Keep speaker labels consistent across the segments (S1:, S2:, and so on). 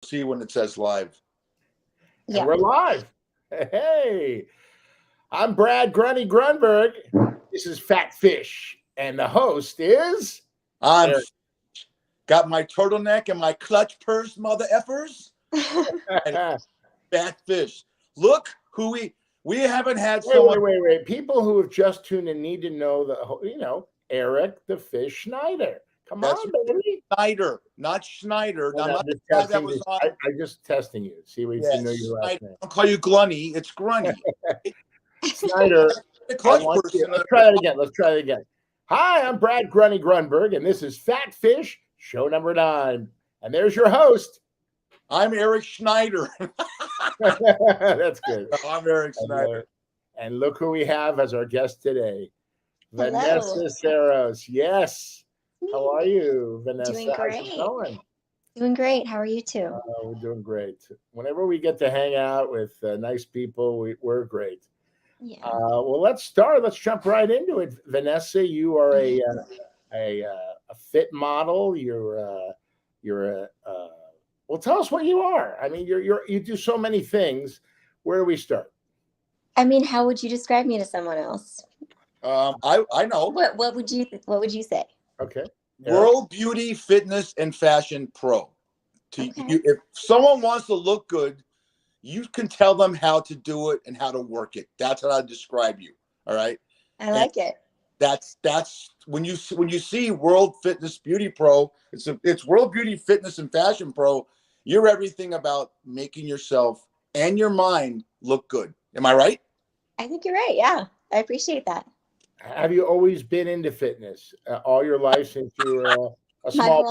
S1: See when it says live.
S2: And we're live. Hey, I'm Brad Grunny Grunberg. This is Fat Fish. And the host is...
S1: I'm got my turtleneck and my clutch purse, mother effers. Fat Fish. Look who we haven't had someone.
S2: Wait. People who have just tuned in need to know Eric the Fish Schneider. Come on, baby.
S1: Schneider, not Schneider.
S2: I'm just testing you. See if you know your last name.
S1: I'll call you Glunny. It's Grunny.
S2: Schneider. Let's try it again. Hi, I'm Brad Grunny Grunberg, and this is Fat Fish, show number 9. And there's your host.
S1: I'm Eric Schneider.
S2: That's good.
S1: I'm Eric Schneider.
S2: And look who we have as our guest today.
S3: Hello.
S2: Vanessa Serros. Yes. How are you, Vanessa?
S3: Doing great.
S2: How's it going?
S3: Doing great. How are you two?
S2: We're doing great. Whenever we get to hang out with nice people, we're great.
S3: Yeah.
S2: Well, let's start. Let's jump right into it. Vanessa, you are a fit model. Well, tell us what you are. I mean, you do so many things. Where do we start?
S3: I mean, how would you describe me to someone else?
S1: I know.
S3: What would you say?
S2: Okay.
S1: World Beauty Fitness and Fashion Pro. If someone wants to look good, you can tell them how to do it and how to work it. That's how I describe you. All right.
S3: I like it.
S1: That's when you see World Fitness Beauty Pro. It's World Beauty Fitness and Fashion Pro. You're everything about making yourself and your mind look good. Am I right?
S3: I think you're right. Yeah, I appreciate that.
S2: Have you always been into fitness all your life since you were a small?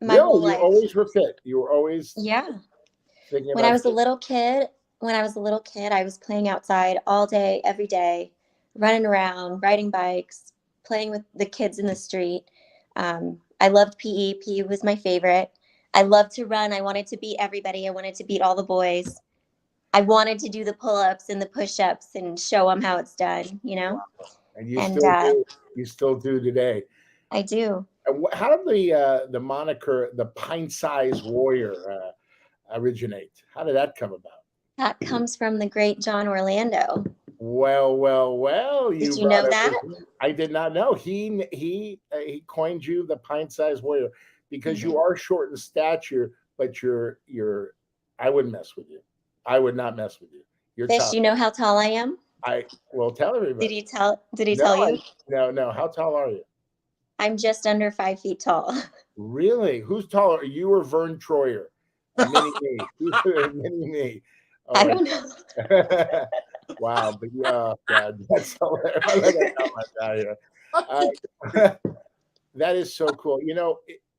S3: My whole life.
S2: You always were fit. You were always
S3: When I was a little kid, I was playing outside all day, every day, running around, riding bikes, playing with the kids in the street. I loved PE. PE was my favorite. I loved to run. I wanted to beat everybody. I wanted to beat all the boys. I wanted to do the pull-ups and the push-ups and show them how it's done, you know?
S2: And you still do today.
S3: I do.
S2: How did the moniker, the pint-sized warrior, originate? How did that come about?
S3: That comes from the great John Orlando.
S2: Well.
S3: Did you know that?
S2: I did not know. He coined you the pint-sized warrior because you are short in stature, but I wouldn't mess with you. I would not mess with you. You're
S3: Fish,
S2: tough.
S3: you know how tall I am?
S2: I will tell everybody.
S3: Did he tell you?
S2: No. How tall are you?
S3: I'm just under 5 feet tall.
S2: Really? Who's taller? You or Vern Troyer? Mini me. Mini me.
S3: I don't know.
S2: Wow, but God, that's hilarious. That is so cool. You know,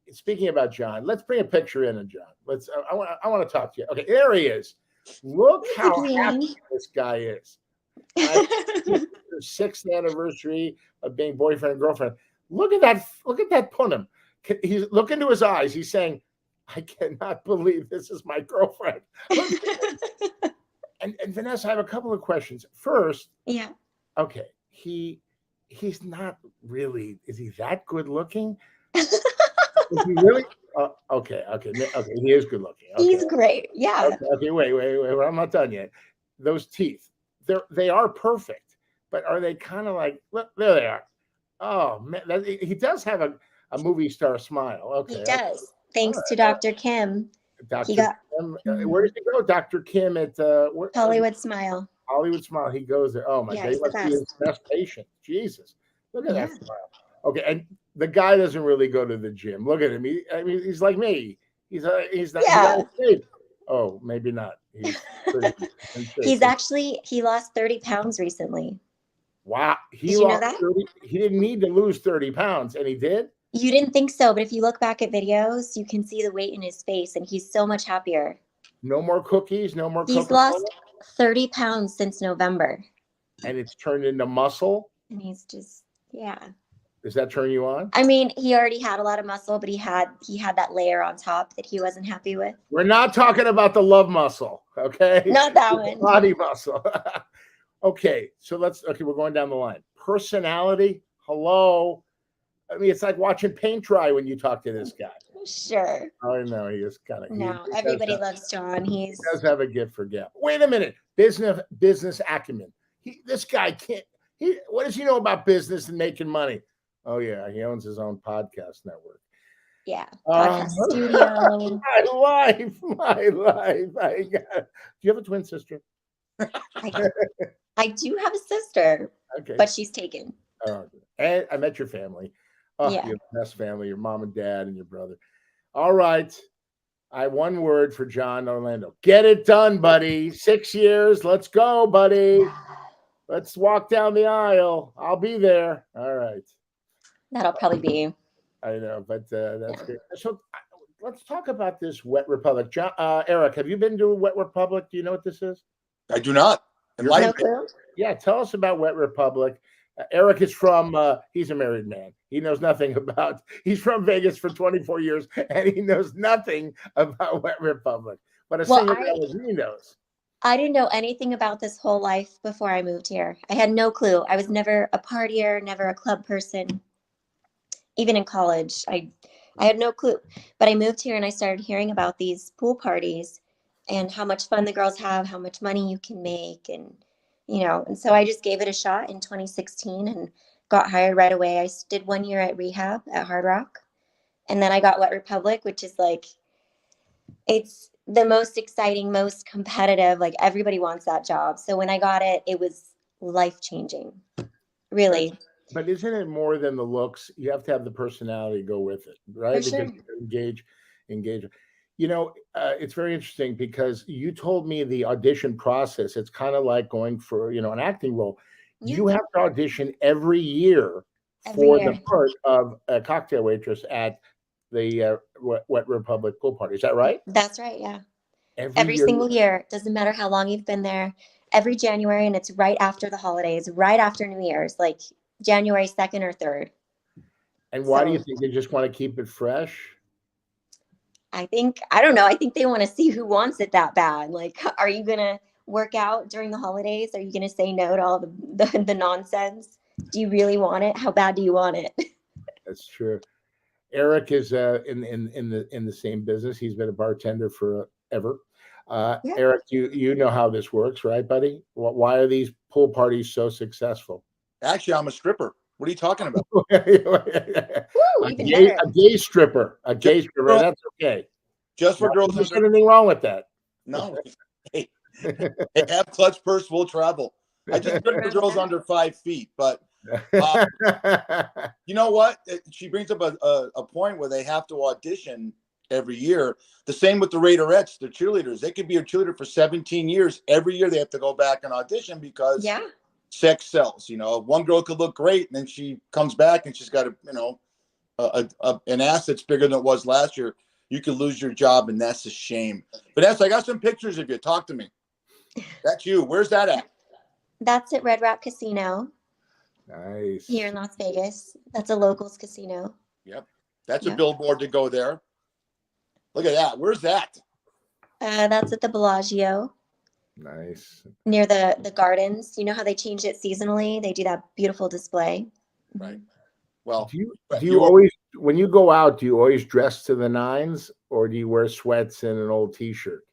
S2: speaking about John, let's bring a picture in of John. I want to talk to you. Okay, there he is. Look how happy this guy is. Their 6th anniversary of being boyfriend and girlfriend. Look at that punim. He's look into his eyes. He's saying, "I cannot believe this is my girlfriend." And Vanessa, I have a couple of questions. First, okay, he's not really. Is he that good looking? Is he really? Okay. He is good looking. Okay.
S3: He's great. Yeah.
S2: Okay. Wait. I'm not done yet. Those teeth, they are perfect, but are they kind of like? Look, there they are. Oh man, he does have a movie star smile. Okay.
S3: He does. Thanks to Dr. Kim.
S2: Kim. Where did he go? Dr. Kim at
S3: Hollywood Smile.
S2: Hollywood Smile. He goes there. Oh my God, he must be his best patient. Jesus, look at that smile. Okay, and the guy doesn't really go to the gym. Look at him. He's like me. He's not. Oh, maybe not.
S3: He lost 30 pounds recently.
S2: Wow.
S3: Did you know that?
S2: He didn't need to lose 30 pounds, and he did?
S3: You didn't think so, but if you look back at videos, you can see the weight in his face, and he's so much happier.
S2: No more cookies, no more
S3: He's lost 30 pounds since November.
S2: And it's turned into muscle?
S3: And he's just,
S2: Does that turn you on?
S3: I mean, he already had a lot of muscle, but he had that layer on top that he wasn't happy with.
S2: We're not talking about the love muscle, okay?
S3: Not that one.
S2: Body muscle. Okay, we're going down the line. Personality, hello. I mean, it's like watching paint dry when you talk to this guy.
S3: Sure.
S2: I know he is kind of.
S3: No, everybody loves John.
S2: He does have a gift for gab. Wait a minute, business acumen. This guy can't. What does he know about business and making money? Oh yeah, he owns his own podcast network.
S3: Yeah, podcast studio.
S2: My life. Do you have a twin sister?
S3: I do have a sister, but she's taken.
S2: Oh, and I met your family. Oh, yeah. You have the best family, your mom and dad and your brother. All right. I have one word for John Orlando. Get it done, buddy. 6 years. Let's go, buddy. Let's walk down the aisle. I'll be there. All right.
S3: That'll probably be.
S2: I know, but that's good. So let's talk about this Wet Republic. John, Eric, have you been to Wet Republic? Do you know what this is?
S1: I do not.
S3: No clue?
S2: Yeah, tell us about Wet Republic. Eric is from, he's a married man. He knows nothing about, he's from Vegas for 24 years, and he knows nothing about Wet Republic. But he knows.
S3: I didn't know anything about this whole life before I moved here. I had no clue. I was never a partier, never a club person. Even in college, I had no clue. But I moved here and I started hearing about these pool parties and how much fun the girls have, how much money you can make, and and so I just gave it a shot in 2016 and got hired right away. I did 1 year at rehab at Hard Rock, and then I got Wet Republic, which is like, it's the most exciting, most competitive, like everybody wants that job. So when I got it, it was life-changing, really.
S2: But isn't it more than the looks? You have to have the personality to go with it, right?
S3: For sure.
S2: Because you engage. It's very interesting because you told me the audition process. It's kind of like going for, an acting role. Yeah. You have to audition every year the part of a cocktail waitress at the Wet Republic pool party. Is that right?
S3: That's right. Yeah. Every single year. Doesn't matter how long you've been there. Every January, and it's right after the holidays, right after New Year's, like January 2nd or 3rd.
S2: And why do you think they just want to keep it fresh?
S3: I don't know. I think they want to see who wants it that bad. Like, are you going to work out during the holidays? Are you going to say no to all the nonsense? Do you really want it? How bad do you want it?
S2: That's true. Eric is in the same business. He's been a bartender forever. Yeah. Eric, you know how this works, right, buddy? Why are these pool parties so successful?
S1: Actually, I'm a stripper. What are you talking about?
S2: a gay stripper. A gay stripper. That's okay.
S1: Just for girls.
S2: There's anything wrong with that?
S1: No. Hey, have clutch purse. We'll travel. I just put for girls under 5 feet. But you know what? She brings up a point where they have to audition every year. The same with the Raiderettes, the cheerleaders. They could be a cheerleader for 17 years. Every year they have to go back and audition because sex sells. One girl could look great, and then she comes back and she's got an ass that's bigger than it was last year. You could lose your job, and that's a shame. Vanessa, I got some pictures of you. Talk to me. That's you. Where's that at?
S3: That's at Red Rock Casino.
S2: Nice.
S3: Here in Las Vegas. That's a locals casino.
S1: Yep. That's a billboard to go there. Look at that. Where's that?
S3: That's at the Bellagio.
S2: Nice.
S3: Near the gardens. You know how they change it seasonally? They do that beautiful display.
S1: Right. Well,
S2: do you always, when you go out, do you always dress to the nines, or do you wear sweats and an old t-shirt?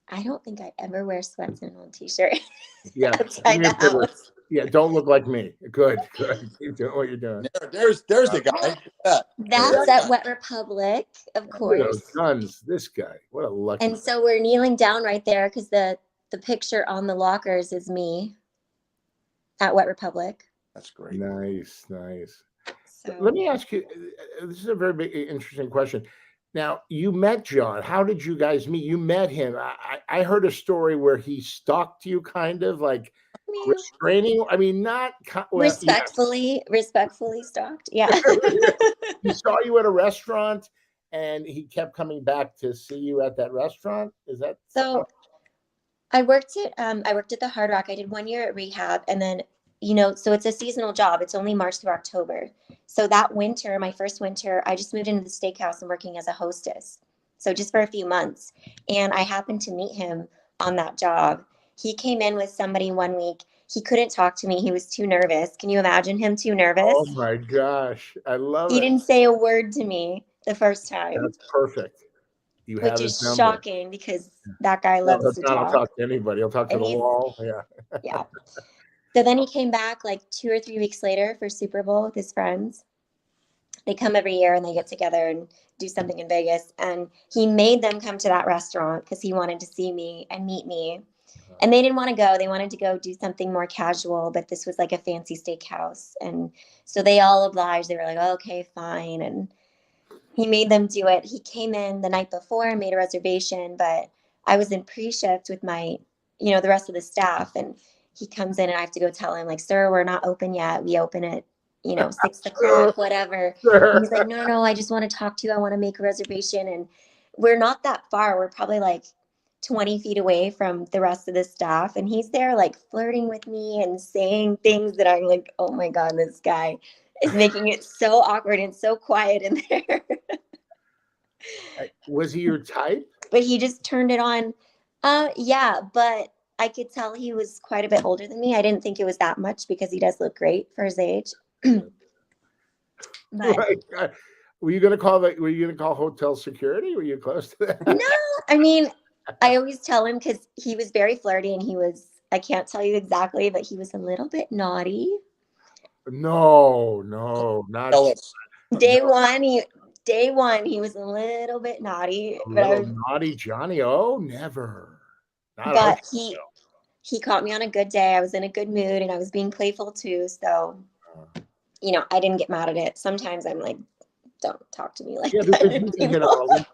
S3: I don't think I ever wear sweats and an old t-shirt.
S2: Yeah. Yeah, don't look like me. Good. Keep doing what you're doing.
S1: There's the guy.
S3: That's at Wet Republic, of course.
S2: Those guns, this guy. What a lucky.
S3: And so we're kneeling down right there because the picture on the lockers is me at Wet Republic.
S1: That's great.
S2: Nice. So, let me ask you, this is a very big, interesting question. Now, you met John. How did you guys meet? You met him. I heard a story where he stalked you, kind of like restraining. I mean, not
S3: respectfully stalked. Yeah.
S2: He saw you at a restaurant, and he kept coming back to see you at that restaurant. Is that
S3: so? I worked at the Hard Rock. I did 1 year at rehab, and then so it's a seasonal job. It's only March through October. So that winter, my first winter, I just moved into the steakhouse and working as a hostess. So just for a few months. And I happened to meet him on that job. He came in with somebody 1 week. He couldn't talk to me. He was too nervous. Can you imagine him too nervous?
S2: Oh my gosh. I love it.
S3: He didn't say a word to me. the first time.
S2: That's perfect. You have
S3: which
S2: his
S3: is
S2: number.
S3: shocking because that guy
S2: No,
S3: loves to
S2: I'll
S3: talk.
S2: talk to anybody. He'll talk to
S3: And
S2: the wall. Yeah.
S3: Yeah. So then he came back like 2 or 3 weeks later for Super Bowl with his friends. They come every year and they get together and do something in Vegas. And he made them come to that restaurant because he wanted to see me and meet me. And they didn't want to go. They wanted to go do something more casual, but this was like a fancy steakhouse. And so they all obliged. They were like, oh, okay, fine. And he made them do it. He came in the night before and made a reservation, but I was in pre-shift with my, the rest of the staff. And he comes in and I have to go tell him, like, sir, we're not open yet. We open at, 6:00, whatever. And he's like, no, I just want to talk to you. I want to make a reservation. And we're not that far. We're probably like 20 feet away from the rest of the staff. And he's there like flirting with me and saying things that I'm like, oh my God, this guy is making it so awkward and so quiet in there.
S2: Was he your type?
S3: But he just turned it on. Yeah, but I could tell he was quite a bit older than me. I didn't think it was that much because he does look great for his age. But,
S2: were you gonna call hotel security? Were you close to that?
S3: No, I mean, I always tell him because he was very flirty and I can't tell you exactly, but he was a little bit naughty.
S2: No, not
S3: day one. He was a little bit naughty.
S2: Naughty Johnny. Oh, never.
S3: But he caught me on a good day. I was in a good mood and I was being playful too. So, I didn't get mad at it. Sometimes I'm like, don't talk to me like that.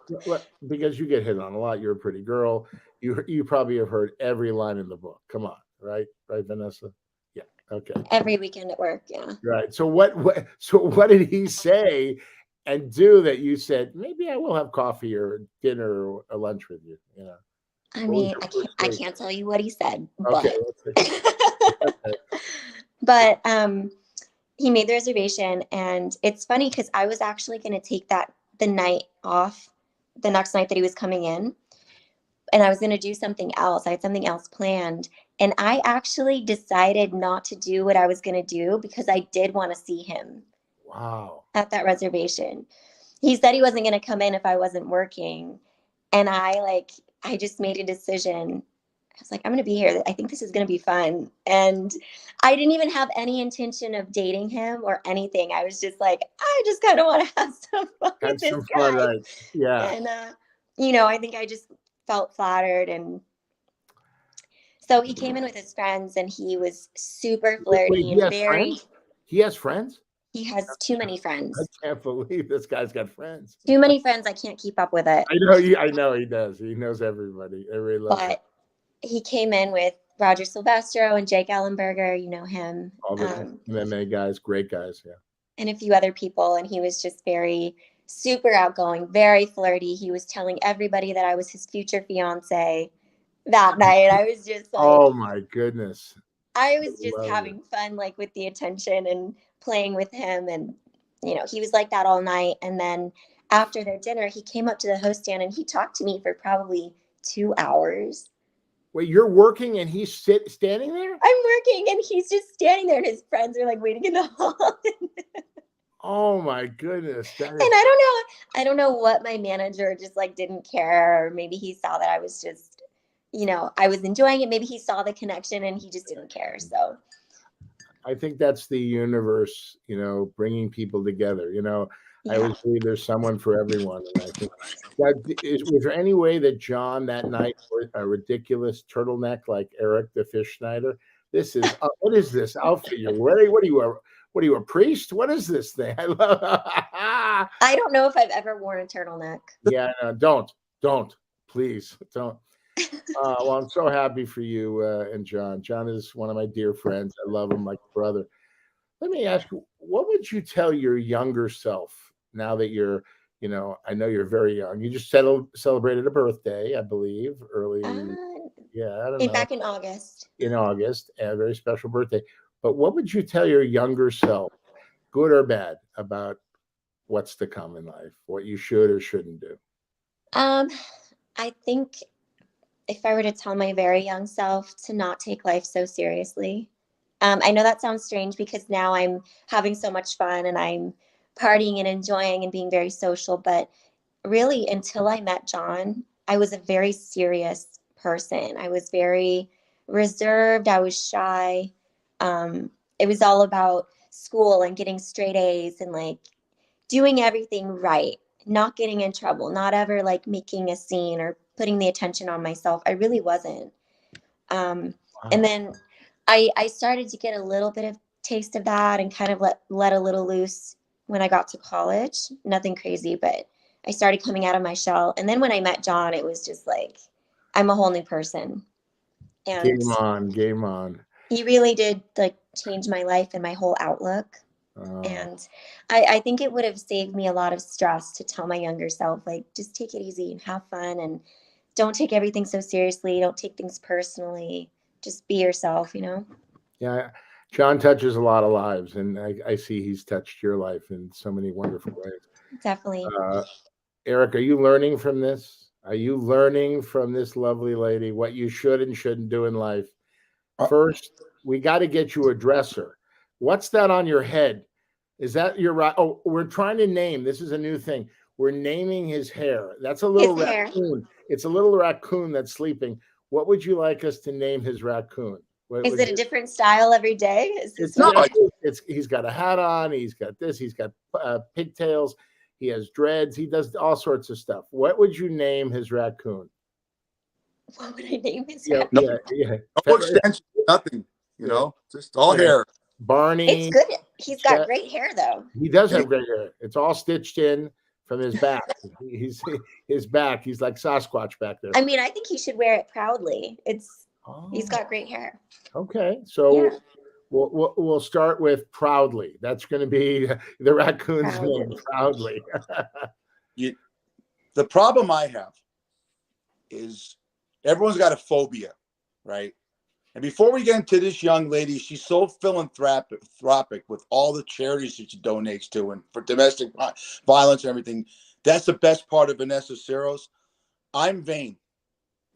S2: Because you get hit on a lot. You're a pretty girl. You probably have heard every line in the book. Come on, right, Vanessa? Yeah. Okay.
S3: Every weekend at work. Yeah.
S2: Right. So what did he say and do that you said, maybe I will have coffee or dinner or lunch with you?
S3: I mean, I can't tell you what he said,
S2: okay.
S3: But he made the reservation, and it's funny because I was actually going to take the night off, the next night that he was coming in, and I was going to do something else. I had something else planned, and I actually decided not to do what I was going to do because I did want to see him.
S2: Wow.
S3: At that reservation. He said he wasn't going to come in if I wasn't working, and I just made a decision. I was like, I'm going to be here. I think this is going to be fun. And I didn't even have any intention of dating him or anything. I was just like, I just kind of want to have some fun with this guy.
S2: Right? Yeah.
S3: And, I think I just felt flattered. And so he came in with his friends and he was super flirty and very.
S2: He has friends?
S3: He has too many friends.
S2: I can't believe this guy's got friends.
S3: Too many friends. I can't keep up with it.
S2: I know he does. He knows everybody. Everybody loves him.
S3: He came in with Roger Silvestro and Jake Ellenberger, him.
S2: All the MMA guys, great guys, yeah.
S3: And a few other people. And he was just very super outgoing, very flirty. He was telling everybody that I was his future fiance that night. I was just like,
S2: oh my goodness.
S3: I was just having fun, like with the attention and playing with him. And, he was like that all night. And then after their dinner, he came up to the host stand and he talked to me for probably 2 hours.
S2: Wait, you're working and he's standing there?
S3: I'm working and he's just standing there and his friends are like waiting in the hall.
S2: Oh my goodness.
S3: And I don't know what my manager just like didn't care, or maybe he saw that I was just, I was enjoying it. Maybe he saw the connection and he just didn't care. So
S2: I think that's the universe, bringing people together, I always believe there's someone for everyone. And I think was there any way that John that night wore a ridiculous turtleneck like Eric the Fish Schneider? This is what is this outfit you're wearing? What are you, a priest? What is this thing? I love.
S3: I don't know if I've ever worn a turtleneck.
S2: Yeah, no, don't, please don't. Well, I'm so happy for you and John. John is one of my dear friends. I love him like a brother. Let me ask you, what would you tell your younger self now that you're, I know you're very young. You just celebrated a birthday, I believe, early. I don't know.
S3: Back in August.
S2: In August, a very special birthday. But what would you tell your younger self, good or bad, about what's to come in life, what you should or shouldn't do?
S3: I think if I were to tell my very young self to not take life so seriously. I know that sounds strange because now I'm having so much fun and I'm partying and enjoying and being very social. But really, until I met John, I was a very serious person. I was very reserved. I was shy. It was all about school and getting straight A's and like doing everything right, not getting in trouble, not ever like making a scene or putting the attention on myself. I really wasn't. And then I started to get a little bit of taste of that and kind of let a little loose when I got to college. Nothing crazy, but I started coming out of my shell. And then when I met John, it was just like, I'm a whole new person. And
S2: game on.
S3: He really did like change my life and my whole outlook. And I think it would have saved me a lot of stress to tell my younger self, like, just take it easy and have fun and don't take everything so seriously. Don't take things personally. Just be yourself, you know?
S2: Yeah. John touches a lot of lives, and I see he's touched your life in so many wonderful ways.
S3: Definitely.
S2: Eric, are you learning from this? Are you learning from this lovely lady what you should and shouldn't do in life? First, we got to get you a dresser. What's that on your head? Is that your right? Oh, we're trying to name. This is a new thing. We're naming his hair. That's a little raccoon. It's a little raccoon that's sleeping. What would you like us to name his raccoon?
S3: Is it a different style every day?
S2: He's got a hat on. He's got this. He's got pigtails. He has dreads. He does all sorts of stuff. What would you name his raccoon?
S3: What would I name his raccoon?
S1: No extension, nothing. You know, just all hair.
S2: Barney.
S3: It's good. He's got great hair, though.
S2: He does have great hair. It's all stitched in from his back. His back. He's like Sasquatch back there.
S3: I mean, I think he should wear it proudly. He's got great hair.
S2: Okay, so we'll start with proudly. That's going to be the raccoon's name, proudly.
S1: The problem I have is everyone's got a phobia, right? And before we get into this young lady, she's so philanthropic with all the charities that she donates to and for domestic violence and everything. That's the best part of Vanessa Serros. I'm vain.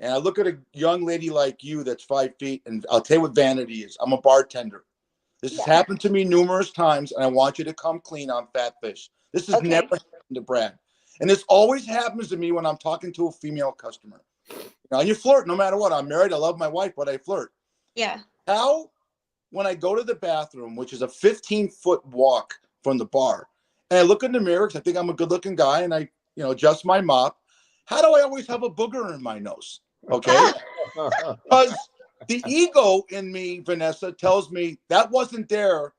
S1: And I look at a young lady like you that's 5 feet, and I'll tell you what vanity is. I'm a bartender. This has happened to me numerous times, and I want you to come clean on Fat Fish. This has never happened to Brad. And this always happens to me when I'm talking to a female customer. Now, you flirt no matter what. I'm married. I love my wife, but I flirt.
S3: Yeah.
S1: How, when I go to the bathroom, which is a 15-foot walk from the bar, and I look in the mirror because I think I'm a good-looking guy, and I, adjust my mop, how do I always have a booger in my nose? Okay? Because the ego in me, Vanessa, tells me that wasn't there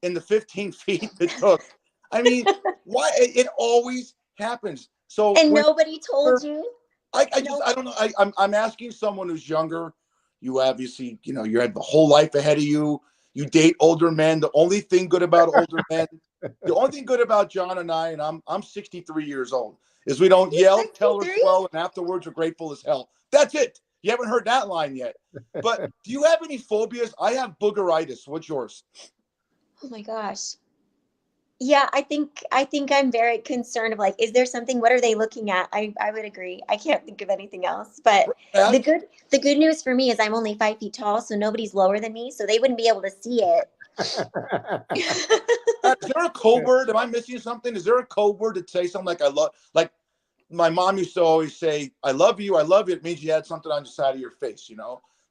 S1: in the 15 feet it took. I mean, why? It always happens. So
S3: and nobody told you?
S1: I don't know. I'm asking someone who's younger. You obviously, you have the whole life ahead of you. You date older men. The only thing good about older men, the only thing good about John and I, and I'm 63 years old, is we don't yell, tell her swell, and afterwards we're grateful as hell. That's it. You haven't heard that line yet. But do you have any phobias? I have boogeritis. What's yours?
S3: Oh my gosh. Yeah, I think I'm very concerned of like, is there something? What are they looking at? I would agree. I can't think of anything else. But the good news for me is I'm only 5 feet tall, so nobody's lower than me, so they wouldn't be able to see it.
S1: Is there a code word? Am I missing something? Is there a code word to say something like I love? Like my mom used to always say, "I love you, I love you." It means you had something on the side of your face,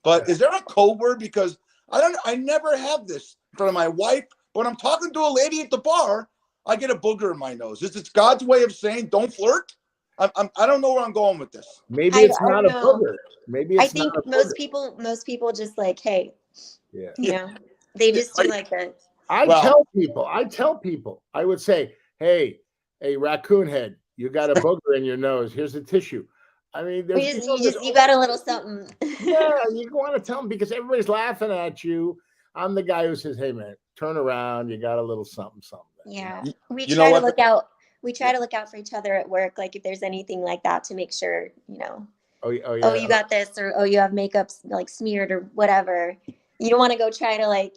S1: But is there a code word? Because I never have this in front of my wife. When I'm talking to a lady at the bar, I get a booger in my nose. Is it God's way of saying don't flirt? I don't know where I'm going with this.
S2: Maybe it's not a booger. Maybe it's
S3: I think most people just like, hey, they just do like that.
S2: I tell people, I would say, hey, raccoon head, you got a booger in your nose. Here's a tissue. I mean,
S3: you got a little something.
S2: Yeah, you want to tell them because everybody's laughing at you. I'm the guy who says, "Hey, man, turn around. You got a little something."
S3: Yeah, we try to look out. We try to look out for each other at work, like if there's anything like that, to make sure,
S2: Oh, yeah.
S3: Oh, you got this, or you have makeup like smeared or whatever. You don't want to go try to like,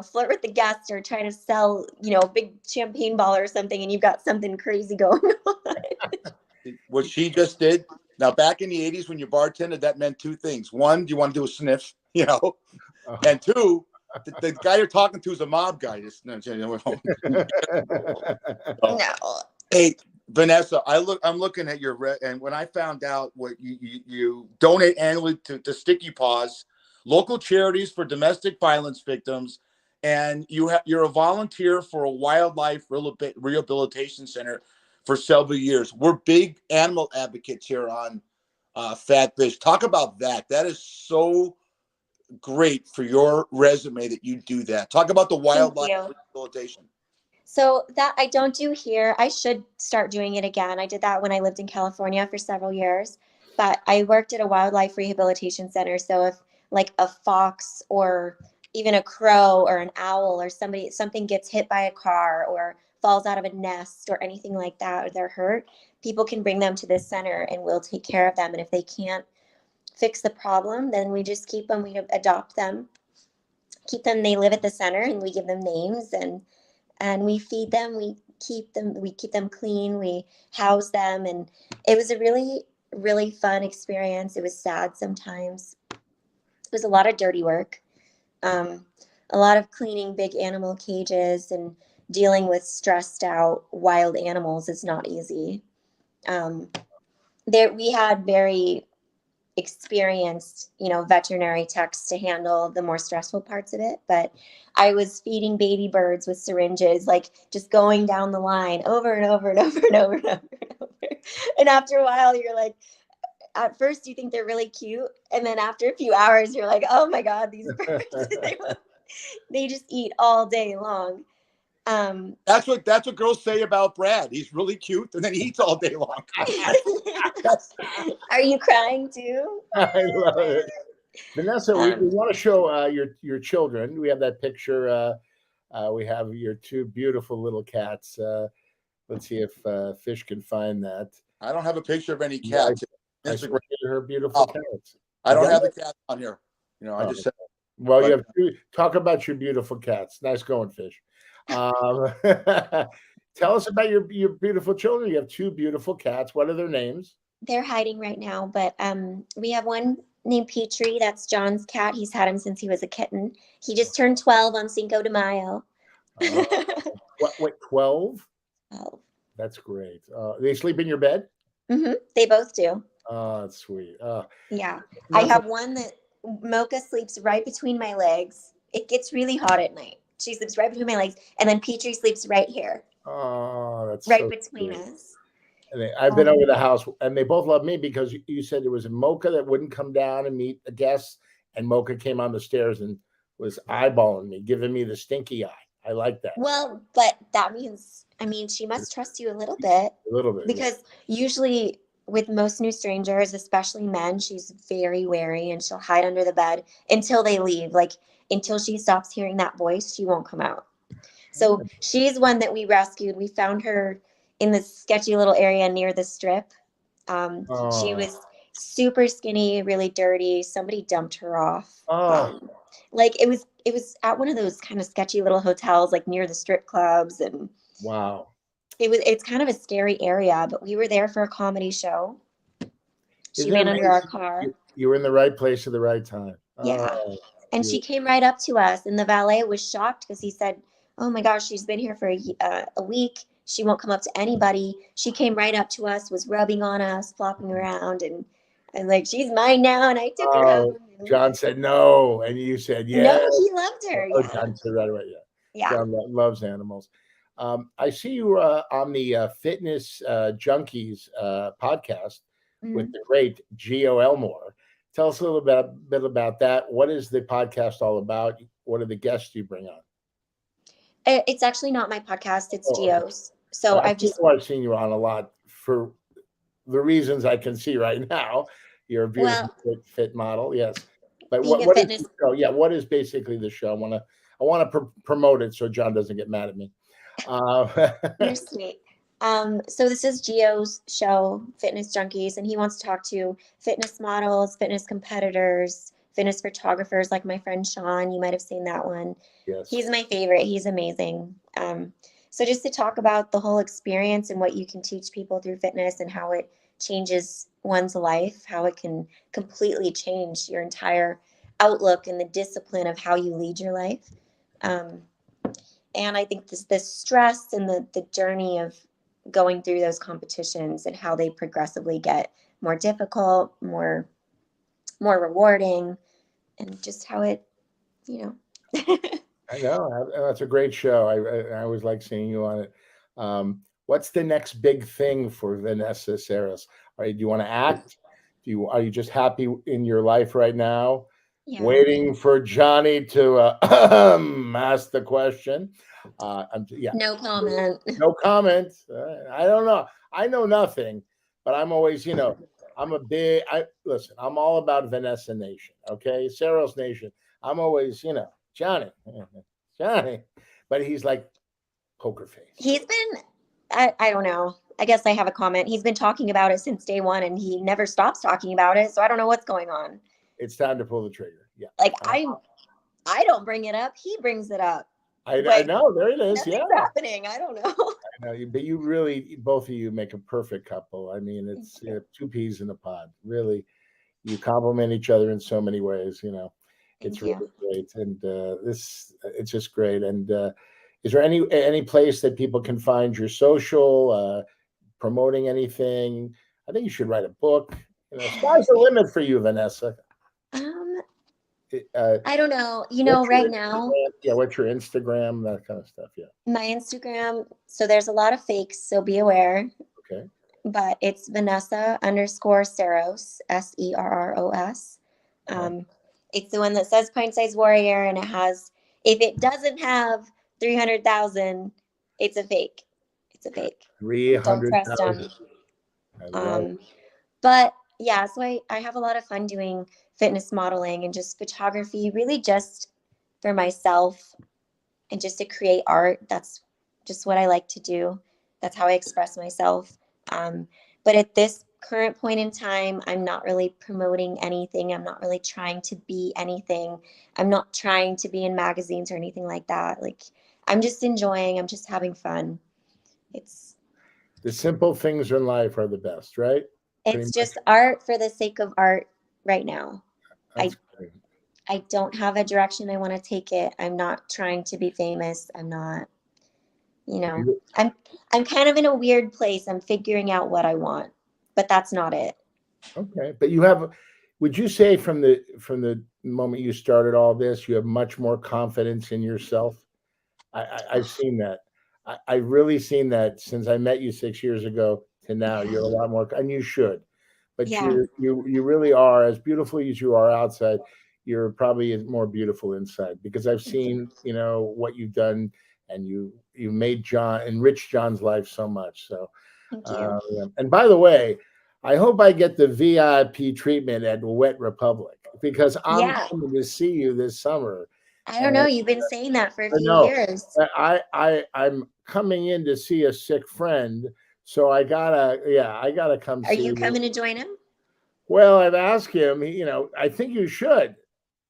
S3: flirt with the guest or try to sell, a big champagne bottle or something, and you've got something crazy going on.
S1: What she just did. Now, back in the 80s when you bartended, that meant two things. One, do you want to do a sniff, And two, the guy you're talking to is a mob guy. No. Hey, Vanessa, I'm looking at your and when I found out what you donate annually to Sticky Paws, local charities for domestic violence victims, and you're a volunteer for a wildlife rehabilitation center for several years. We're big animal advocates here on Fat Fish. Talk about that. That is so great for your resume that you do that. Talk about the wildlife rehabilitation.
S3: So that I don't do here. I should start doing it again. I did that when I lived in California for several years, but I worked at a wildlife rehabilitation center. So if like a fox or even a crow or an owl or something gets hit by a car or falls out of a nest or anything like that, or they're hurt, people can bring them to this center and we'll take care of them. And if they can't fix the problem, then we just keep them, we adopt them, keep them, they live at the center and we give them names and we feed them, we keep them clean, we house them. And it was a really, really fun experience. It was sad sometimes. It was a lot of dirty work, a lot of cleaning big animal cages and dealing with stressed out wild animals is not easy. We had very experienced, veterinary techs to handle the more stressful parts of it. But I was feeding baby birds with syringes, like just going down the line over and over and over and over and over and over. And after a while, you're like, at first you think they're really cute. And then after a few hours, you're like, oh my God, these birds, they just eat all day long.
S1: That's what girls say about Brad. He's really cute and then he eats all day long.
S3: Are you crying too?
S2: I love it. Vanessa, we want to show your children. We have that picture. We have your two beautiful little cats. Let's see if Fish can find that.
S1: I don't have a picture of any cats.
S2: I her beautiful cats.
S1: I don't have the cat on here. I just said.
S2: Well, you have two. Talk about your beautiful cats. Nice going, Fish. Tell us about your beautiful children. You have two beautiful cats. What are their names?
S3: They're hiding right now, but we have one named Petrie. That's John's cat. He's had him since he was a kitten. He just turned 12 on Cinco de Mayo.
S2: What, 12?
S3: 12.
S2: That's great. They sleep in your bed?
S3: Mm-hmm. They both do.
S2: Oh, that's sweet.
S3: Yeah. I have one that Mocha sleeps right between my legs. It gets really hot at night. She sleeps right between my legs. And then Petrie sleeps right here.
S2: Oh, that's
S3: right
S2: so
S3: between
S2: sweet.
S3: us.
S2: And I've been over the house, and they both love me because you said there was a Mocha that wouldn't come down and meet the guests, and Mocha came on the stairs and was eyeballing me, giving me the stinky eye. I like that.
S3: Well, but that means, she must trust you a little bit.
S2: A little bit.
S3: Because usually with most new strangers, especially men, she's very wary and she'll hide under the bed until they leave. Like until she stops hearing that voice, she won't come out. So she's one that we rescued. We found her in this sketchy little area near the Strip. She was super skinny, really dirty. Somebody dumped her off. Like it was at one of those kind of sketchy little hotels, like near the strip clubs, and
S2: wow,
S3: it's kind of a scary area. But we were there for a comedy show. She ran under our car.
S2: You were in the right place at the right time.
S3: Yeah, and she came right up to us, and the valet was shocked because he said, "Oh my gosh, she's been here for a week. She won't come up to anybody." She came right up to us, was rubbing on us, flopping around, and like, "She's mine now." And I took her home.
S2: John said no, and you said yes.
S3: No, he loved her.
S2: Oh, yeah. John said right away, yeah. John loves animals. I see you on the Fitness Junkies podcast with the great Gio Elmore. Tell us a little bit about that. What is the podcast all about? What are the guests you bring on?
S3: It's actually not my podcast. It's Gio's. So I've
S2: seen you on a lot for the reasons I can see right now. You're a beautiful fit model, yes. But what is the show? Yeah, what is basically the show? I want to promote it so John doesn't get mad at me.
S3: You're sweet. So this is Gio's show, Fitness Junkies, and he wants to talk to fitness models, fitness competitors, fitness photographers like my friend Sean. You might have seen that one.
S2: Yes.
S3: He's my favorite. He's amazing. So just to talk about the whole experience and what you can teach people through fitness and how it changes one's life, how it can completely change your entire outlook and the discipline of how you lead your life. And I think this stress and the journey of going through those competitions and how they progressively get more difficult, more rewarding, and just how it,
S2: I know that's a great show. I always like seeing you on it. What's the next big thing for Vanessa Serros? Do you want to act? Are you just happy in your life right now?
S3: Yeah.
S2: Waiting for Johnny to ask the question.
S3: No comment.
S2: No comment. I don't know. I know nothing, but I'm always, listen, I'm all about Vanessa Nation. Okay. Serros Nation. I'm always, Johnny, but he's like poker face.
S3: He's been, I don't know. I guess I have a comment. He's been talking about it since day one, and he never stops talking about it. So I don't know what's going on.
S2: It's time to pull the trigger. Yeah.
S3: Like I don't bring it up. He brings it up.
S2: I know. There it is.
S3: Nothing's happening. I don't know.
S2: I know, but you really, both of you make a perfect couple. I mean, it's two peas in a pod. Really, you complement each other in so many ways. It's really great, and it's just great. And is there any place that people can find your social, promoting anything? I think you should write a book. Sky's the limit for you, Vanessa.
S3: I don't know. Right now.
S2: Yeah, what's your Instagram? That kind of stuff. Yeah.
S3: My Instagram. So there's a lot of fakes, so be aware.
S2: Okay.
S3: But it's Vanessa_Serros, Serros. It's the one that says Pint Size Warrior, and it has. If it doesn't have 300,000, it's a fake. It's a fake.
S2: 300,000.
S3: Don't trust them. But yeah, so I have a lot of fun doing fitness modeling and just photography, really just for myself and just to create art. That's just what I like to do. That's how I express myself. But at this current point in time, I'm not really promoting anything. I'm not really trying to be anything. I'm not trying to be in magazines or anything like that. Like, I'm just enjoying, I'm just having fun. It's
S2: the simple things in life are the best, right?
S3: It's just art for the sake of art right now. I don't have a direction I want to take it. I'm not trying to be famous. I'm not, I'm kind of in a weird place. I'm figuring out what I want, but that's not it.
S2: Okay. But would you say from the moment you started all this, you have much more confidence in yourself? I've seen that. I've really seen that since I met you 6 years ago to now. You're a lot more, and you should. But you really are, as beautiful as you are outside, you're probably more beautiful inside, because I've seen, what you've done, and you made enriched John's life so much. So,
S3: thank you.
S2: Yeah. And by the way, I hope I get the VIP treatment at Wet Republic, because I'm coming to see you this summer.
S3: I don't know. You've been saying that for a few years.
S2: I'm coming in to see a sick friend. So I gotta come see you.
S3: Are you coming to join him?
S2: Well, I've asked him. I think you should.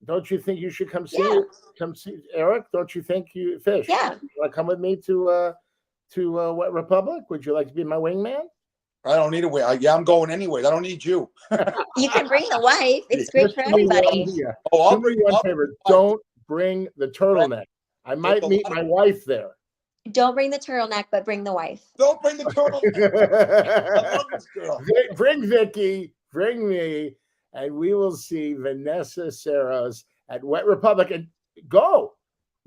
S2: Don't you think you should come see? Come see Eric. Don't you think Fish?
S3: Yeah.
S2: You want to come with me to Wet Republic? Would you like to be my wingman?
S1: I don't need a wing. I'm going anyways. I don't need you.
S3: You can bring the wife. It's great for everybody.
S1: I'll bring
S2: one favor. Don't bring the turtleneck. I might meet my wife there.
S3: Don't bring the turtleneck, but bring the wife.
S1: Don't bring the turtleneck. I love this girl.
S2: Bring Vicky, bring me, and we will see Vanessa Serros at Wet Republic. And go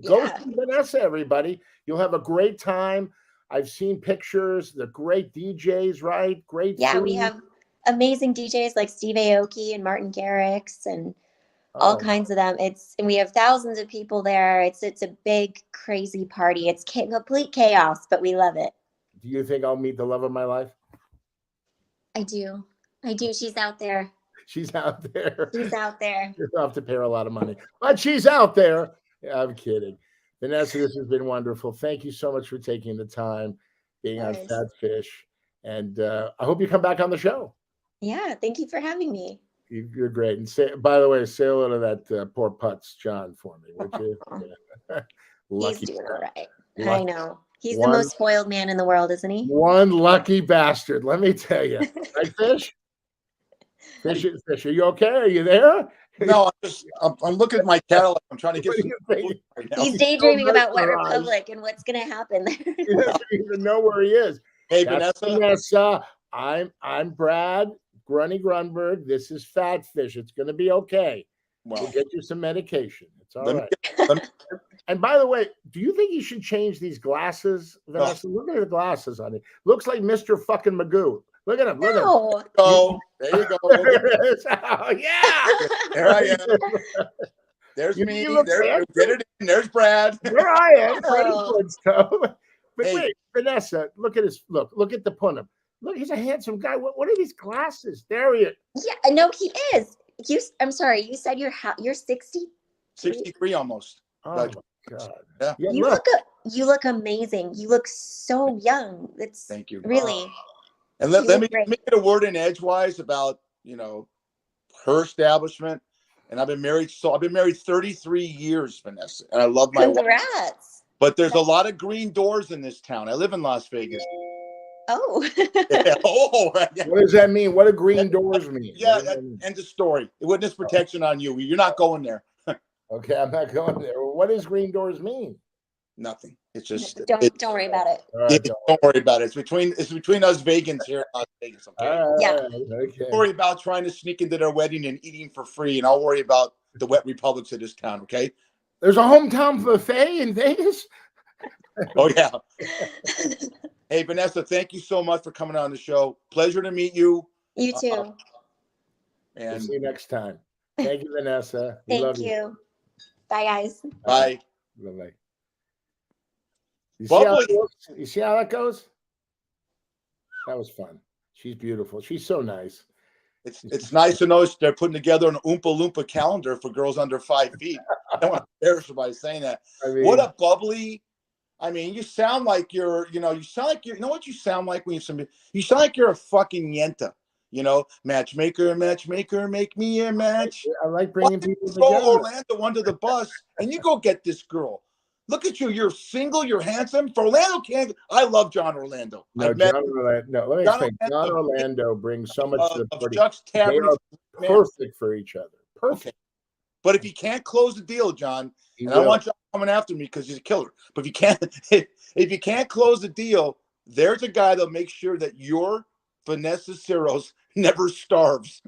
S2: see Vanessa, everybody. You'll have a great time. I've seen pictures. The great DJs, right? Great food.
S3: We have amazing DJs like Steve Aoki and Martin Garrix and all kinds of them. And we have thousands of people there. It's a big, crazy party. It's complete chaos, but we love it.
S2: Do you think I'll meet the love of my life?
S3: I do. She's out there.
S2: She's out there.
S3: She's out there.
S2: You'll have to pay her a lot of money, but she's out there. I'm kidding. Vanessa, this has been wonderful. Thank you so much for taking the time, being on Fat Fish. And I hope you come back on the show.
S3: Yeah, thank you for having me.
S2: You're great. And by the way, say hello to that poor putz John for me, would you? Yeah.
S3: He's doing all right. I know. He's the most spoiled man in the world, isn't he?
S2: One lucky bastard, let me tell you. Right, Fish? Fish, are you okay? Are you there?
S1: No, I'm looking at my catalog. I'm trying to get some food right now.
S3: He's daydreaming about Wet Republic and what's going to happen there.
S2: He doesn't even know where he is.
S1: Hey,
S2: That's Vanessa. I'm Brad Grunny Grunberg. This is Fat Fish. It's going to be okay. We'll get you some medication. It's all right. And by the way, do you think you should change these glasses, Vanessa? Look at the glasses on it. Looks like Mr. fucking Magoo. Look at him. Look at him.
S1: Oh, there you go.
S2: There it is. Oh, yeah.
S1: There I am. There's me. There's Brad.
S2: There I am. Freddie Flintstone. But wait, Vanessa, look at his look. Look at the punham. Look, he's a handsome guy. What are these glasses? There he is.
S3: Yeah, no, he is. I'm sorry. You said you're 60.
S1: 63 almost.
S2: Oh my God.
S1: Yeah.
S3: You look amazing. You look so young.
S1: Thank you.
S3: Really.
S1: And let me get a word in edgewise about, her establishment. And I've been married 33 years, Vanessa. And I love my
S3: Congrats.
S1: wife. But there's a lot of green doors in this town. I live in Las Vegas.
S3: Oh.
S1: Yeah. Oh. Yeah.
S2: What does that mean? What do green doors mean?
S1: Yeah, end of story. Witness protection on you. You're not going there.
S2: Okay, I'm not going there. What does green doors mean?
S1: Nothing. It's just
S3: don't worry about it.
S2: Right,
S1: don't worry about it. It's between us vegans here in Las Vegas. Okay.
S3: Yeah.
S2: Okay.
S1: Don't worry about trying to sneak into their wedding and eating for free, and I'll worry about the wet republics of this town. Okay.
S2: There's a hometown buffet in Vegas.
S1: Oh yeah. Hey Vanessa, thank you so much for coming on the show. Pleasure to meet you.
S3: You too.
S2: And we'll see you next time. Thank you, Vanessa.
S3: Thank you. Bye, guys.
S1: Bye.
S2: Bye. You see how that goes? That was fun. She's beautiful. She's so nice.
S1: It's nice to know they're putting together an Oompa Loompa calendar for girls under 5 feet. I don't want to embarrass her by saying that. What a bubbly. I mean, you sound like you know what you sound like when you sound like you're a fucking yenta. Matchmaker, make me a match.
S2: I like bringing people
S1: together.
S2: together.
S1: Orlando under the bus, and you go get this girl. Look at you. You're single. You're handsome. For Orlando, I love John Orlando.
S2: Let me explain. John Orlando brings so much to the party. They are perfect for each other. Perfect.
S1: Okay. But if you can't close the deal, John, I don't want you coming after me because he's a killer. But if you can't close the deal, there's a guy that'll make sure that your Vanessa Serros never starves.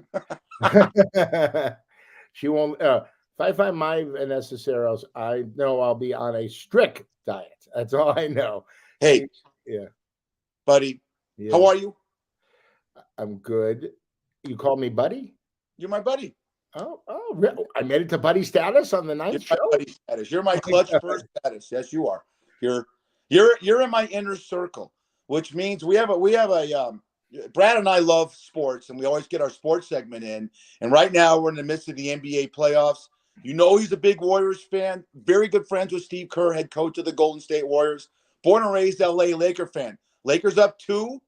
S2: She won't. If I find my Vanessa Serros, I know I'll be on a strict diet. That's all I know.
S1: Hey, buddy, how are you?
S2: I'm good. You call me buddy?
S1: You're my buddy.
S2: Oh, I made it to buddy status on the ninth show.
S1: Buddy status. You're my clutch first status. Yes, you are. You're in my inner circle, which means we have a Brad and I love sports, and we always get our sports segment in. And right now, we're in the midst of the NBA playoffs. He's a big Warriors fan. Very good friends with Steve Kerr, head coach of the Golden State Warriors. Born and raised LA Laker fan. Lakers up 2-1.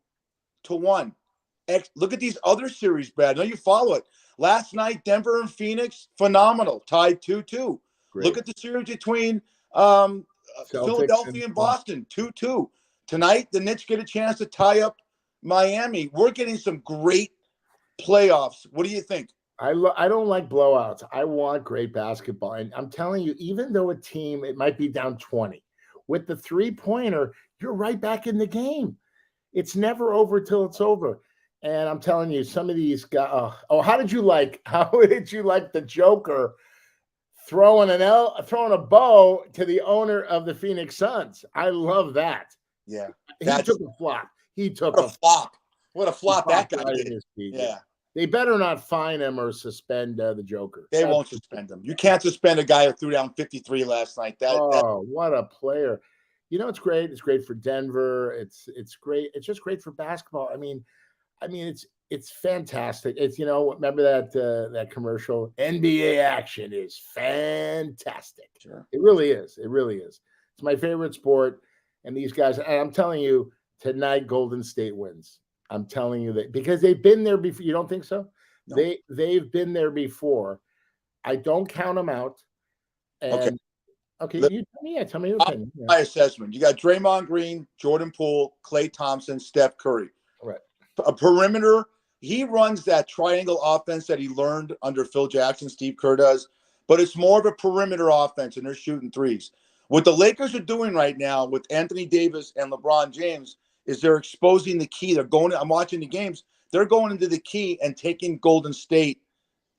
S1: Look at these other series, Brad. I know you follow it. Last night, Denver and Phoenix, phenomenal. Tied 2-2. Look at the series between Philadelphia and Boston, 2-2. Tonight, the Knicks get a chance to tie up Miami. We're getting some great playoffs. What do you think?
S2: I don't like blowouts. I want great basketball. And I'm telling you, even though it might be down 20, with the three-pointer, you're right back in the game. It's never over till it's over. And I'm telling you, some of these guys. How did you like the Joker throwing a bow to the owner of the Phoenix Suns? I love that.
S1: Yeah,
S2: he took a flop.
S1: What a flop that guy did. Yeah.
S2: They better not fine him or suspend the Joker.
S1: They won't suspend him. You can't suspend a guy who threw down 53 last night.
S2: What a player! It's great. It's great for Denver. It's great. It's just great for basketball. I mean, it's fantastic. It's remember that commercial? NBA action is fantastic.
S1: Sure.
S2: It really is. It really is. It's my favorite sport. And these guys, and I'm telling you, tonight Golden State wins. I'm telling you that because they've been there before. You don't think so? No. They've been there before. I don't count them out. And okay, you tell me your opinion.
S1: My assessment. You got Draymond Green, Jordan Poole, Klay Thompson, Steph Curry.
S2: Right.
S1: A perimeter he runs that triangle offense that he learned under Phil Jackson, Steve Kerr does, but it's more of a perimeter offense, and they're shooting threes. What the Lakers are doing right now with Anthony Davis and LeBron James is they're exposing the key. They're going. I'm watching the games. They're going into the key and taking Golden State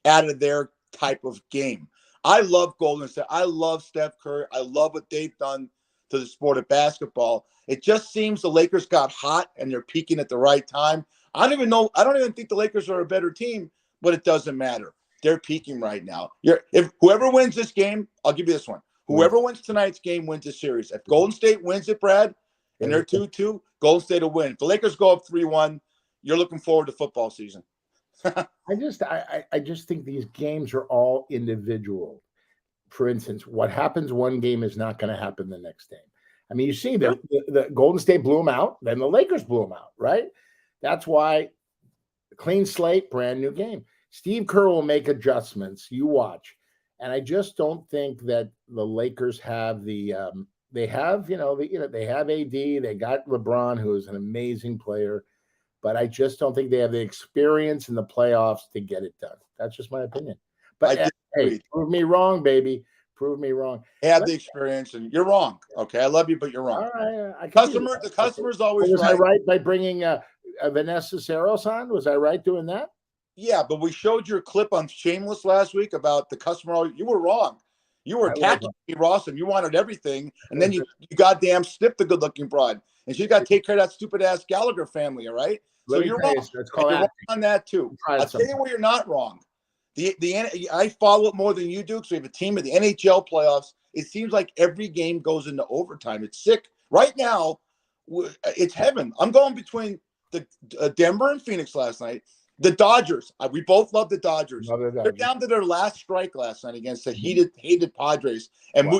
S1: out of their type of game. I love Golden State. I love Steph Curry. I love what they've done to the sport of basketball. It just seems the Lakers got hot and they're peaking at the right time. I don't even know. I don't even think the Lakers are a better team, but it doesn't matter. They're peaking right now. If whoever wins this game, I'll give you this one. Whoever wins tonight's game wins the series. If Golden State wins it, Brad, and they're 2-2, Golden State will win. If the Lakers go up 3-1, you're looking forward to football season.
S2: I just think these games are all individual. For instance, what happens one game is not going to happen the next game. I mean, you see the Golden State blew them out, then the Lakers blew them out, right? That's why clean slate, brand new game. Steve Kerr will make adjustments. You watch. And I just don't think that the Lakers have the they have AD, they got LeBron, who is an amazing player, but I just don't think they have the experience in the playoffs to get it done. That's just my opinion. But hey, prove me wrong, baby. Prove me wrong.
S1: I have the experience, and you're wrong. Okay, I love you, but you're wrong.
S2: All right,
S1: the customer's always
S2: was
S1: right.
S2: I right by bringing Vanessa Serros on? Was I right doing that?
S1: Yeah, but we showed your clip on Shameless last week about the customer. You were wrong. You were attacking me, Ross, and you wanted everything, and then you goddamn snipped the good-looking broad, and she's got to take care of that stupid-ass Gallagher family, all right? So you're wrong. You're wrong on that, too. I'll tell you where you're not wrong. I follow it more than you do because we have a team of the NHL playoffs. It seems like every game goes into overtime. It's sick. Right now, it's heaven. I'm going between the Denver and Phoenix last night. The Dodgers. We both love the Dodgers. They're down to their last strike last night against the hated Padres. And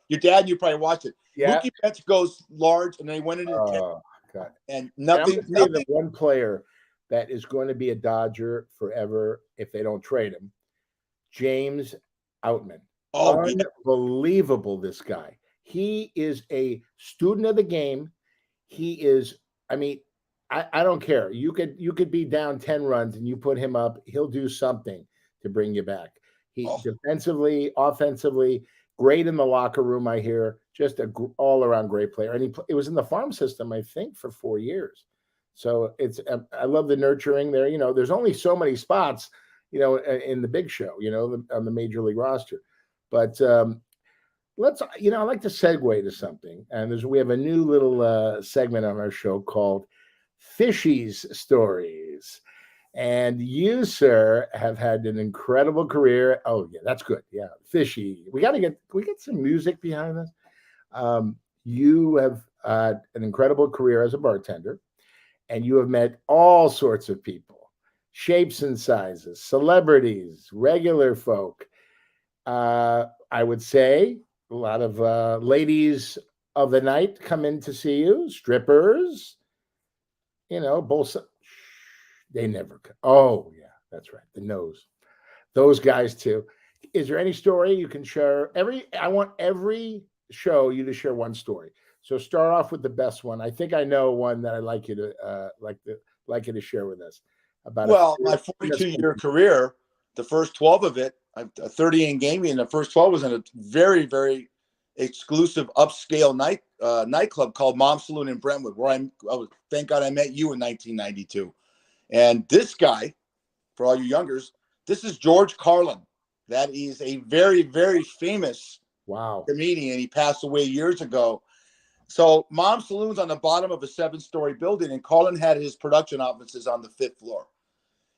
S1: your dad and you probably watched it.
S2: Yeah.
S1: Mookie Betts goes large, and they went into 10.
S2: God.
S1: And nothing.
S2: And I'm the one player that is going to be a Dodger forever if they don't trade him. James Outman. Oh, unbelievable! This guy. He is a student of the game. He is. I mean, I don't care. You could be down 10 runs and you put him up. He'll do something to bring you back. He defensively, offensively, great in the locker room. I hear just a all around great player. And it was in the farm system, I think, for 4 years. So I love the nurturing there. You know, there's only so many spots, you know, in the big show, you know, on the major league roster. But I'd like to segue to something. And we have a new little segment on our show called Fishy's Stories. And you, sir, have had an incredible career. Oh, yeah, that's good. Yeah, Fishy. We get some music behind this. You have an incredible career as a bartender, and you have met all sorts of people, shapes and sizes, celebrities, regular folk. I would say a lot of ladies of the night come in to see you, strippers, you know, both. They never come. Oh, yeah, that's right. The nose. Those guys, too. Is there any story you can share? I want every show you to share one story. So start off with the best one. I think I know one that I'd like you to like you to share with us. My
S1: 42-year career, the first 12 of it, 30 in gaming, and the first 12 was in a very, very exclusive upscale nightclub called Mom's Saloon in Brentwood, where thank God I met you in 1992. And this guy, for all you youngers, this is George Carlin. That is a very, very famous comedian. He passed away years ago. So Mom's Saloon's on the bottom of a 7-story building, and Carlin had his production offices on the 5th floor.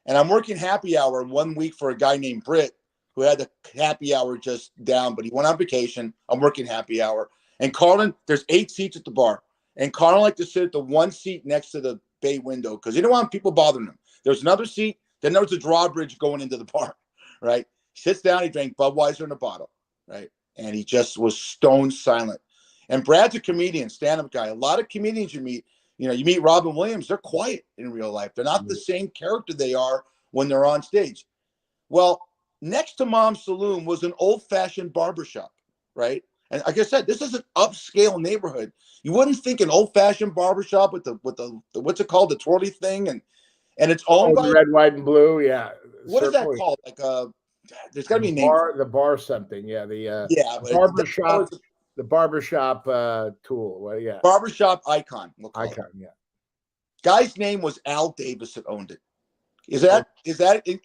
S1: And I'm working happy hour 1 week for a guy named Britt, who had the happy hour just down, but he went on vacation. I'm working happy hour. And Carlin, there's 8 seats at the bar. And Carlin liked to sit at the one seat next to the bay window because he didn't want people bothering him. There's another seat. Then there was a drawbridge going into the bar, right? He sits down. He drank Budweiser in a bottle, right? And he just was stone silent. And Brad's a comedian, stand-up guy. A lot of comedians you meet Robin Williams, they're quiet in real life. They're not the same character they are when they're on stage. Well, next to Mom's Saloon was an old-fashioned barbershop, right? And like I said, this is an upscale neighborhood. You wouldn't think an old-fashioned barbershop with the what's it called, the twirly thing, and and it's owned by
S2: red, white, and blue. Yeah.
S1: what is that called? Like there's got to be a name.
S2: The bar something. Yeah. The
S1: barbershop.
S2: The barbershop tool. Well, yeah.
S1: Barbershop icon. We'll call
S2: Icon.
S1: It.
S2: Yeah.
S1: Guy's name was Al Davis that owned it. Is that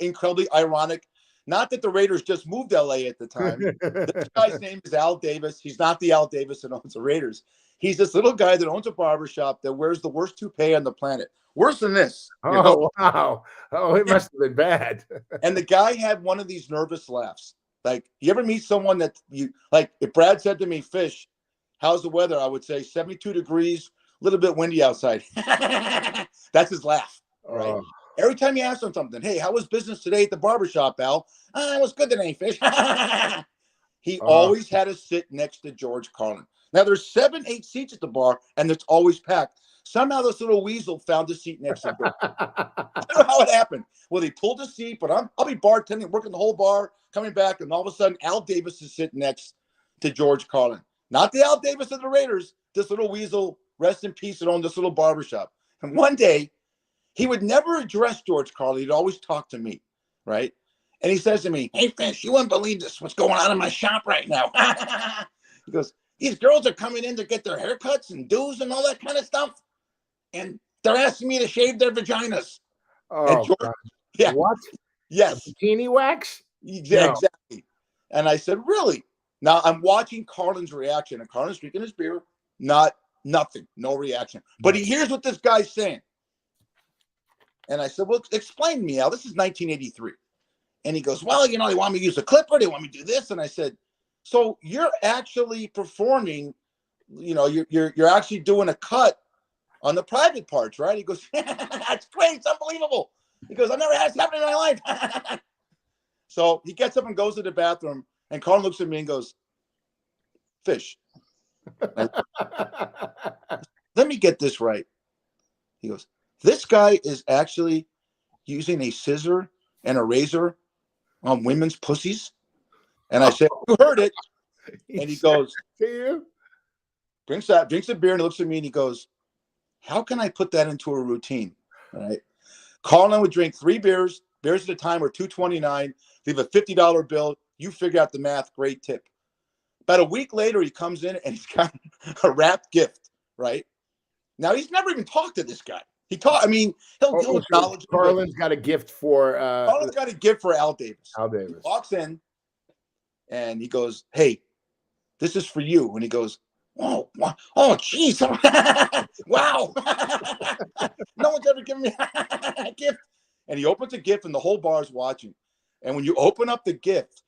S1: incredibly ironic? Not that the Raiders just moved to LA at the time. This guy's name is Al Davis. He's not the Al Davis that owns the Raiders. He's this little guy that owns a barbershop that wears the worst toupee on the planet. Worse than this.
S2: Wow. Oh, it must have been bad.
S1: And the guy had one of these nervous laughs. Like, you ever meet someone that you like? If Brad said to me, "Fish, how's the weather?" I would say 72 degrees, a little bit windy outside. That's his laugh, right? Oh. Every time you ask him something, "Hey, how was business today at the barbershop, Al?" It was good today, Fish. He always had to sit next to George Carlin. Now, there's 7, 8 seats at the bar, and it's always packed. Somehow this little weasel found a seat next to him. I don't know how it happened. Well, he pulled a seat, but I'll be bartending, working the whole bar, coming back, and all of a sudden, Al Davis is sitting next to George Carlin. Not the Al Davis of the Raiders, this little weasel, rest in peace, that owned this little barbershop. And one day, he would never address George Carlin. He'd always talk to me, right? And he says to me, "Hey, Fish, you wouldn't believe this, what's going on in my shop right now." He goes, "These girls are coming in to get their haircuts and dues and all that kind of stuff. And they're asking me to shave their vaginas."
S2: Oh, George, God. Yeah. What?
S1: Yes.
S2: Bikini wax?
S1: Yeah, no. Exactly. And I said, "Really?" Now I'm watching Carlin's reaction, and Carlin's drinking his beer. Nothing, no reaction. But he hears what this guy's saying. And I said, "Well, explain to me, Al. This is 1983. And he goes, "Well, they want me to use a clipper. They want me to do this." And I said, "So you're actually performing, you're actually doing a cut on the private parts, right?" He goes, "That's great. It's unbelievable." He goes, "I've never had this happen in my life." So he gets up and goes to the bathroom, and Carl looks at me and goes, "Fish, let me get this right." He goes, "This guy is actually using a scissor and a razor on women's pussies?" And I said, "You heard it." And he goes, drinks a beer and looks at me and he goes, "How can I put that into a routine?" All right. Carlin would drink 3 beers. Beers at the time were $2.29. Leave a $50 bill. You figure out the math. Great tip. About a week later, he comes in and he's got a wrapped gift, right? Now, he's never even talked to this guy. He'll acknowledge.
S2: Carlin's got a gift for
S1: Carlin's got a gift for Al Davis.
S2: Al Davis
S1: he walks in and he goes, "Hey, this is for you." And he goes, "Oh, geez, wow! No one's ever given me a gift." And he opens a gift, and the whole bar is watching. And when you open up the gift,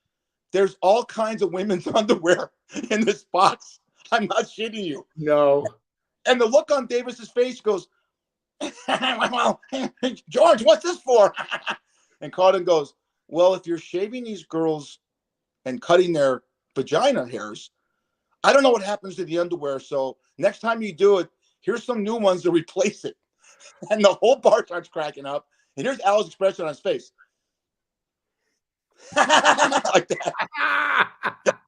S1: there's all kinds of women's underwear in this box. I'm not shitting you.
S2: No.
S1: And the look on Davis's face goes, "Well, George, what's this for?" And Carlin goes, "Well, if you're shaving these girls and cutting their vagina hairs, I don't know what happens to the underwear. So next time you do it, here's some new ones to replace it." And the whole bar starts cracking up. And here's Al's expression on his face. Like that.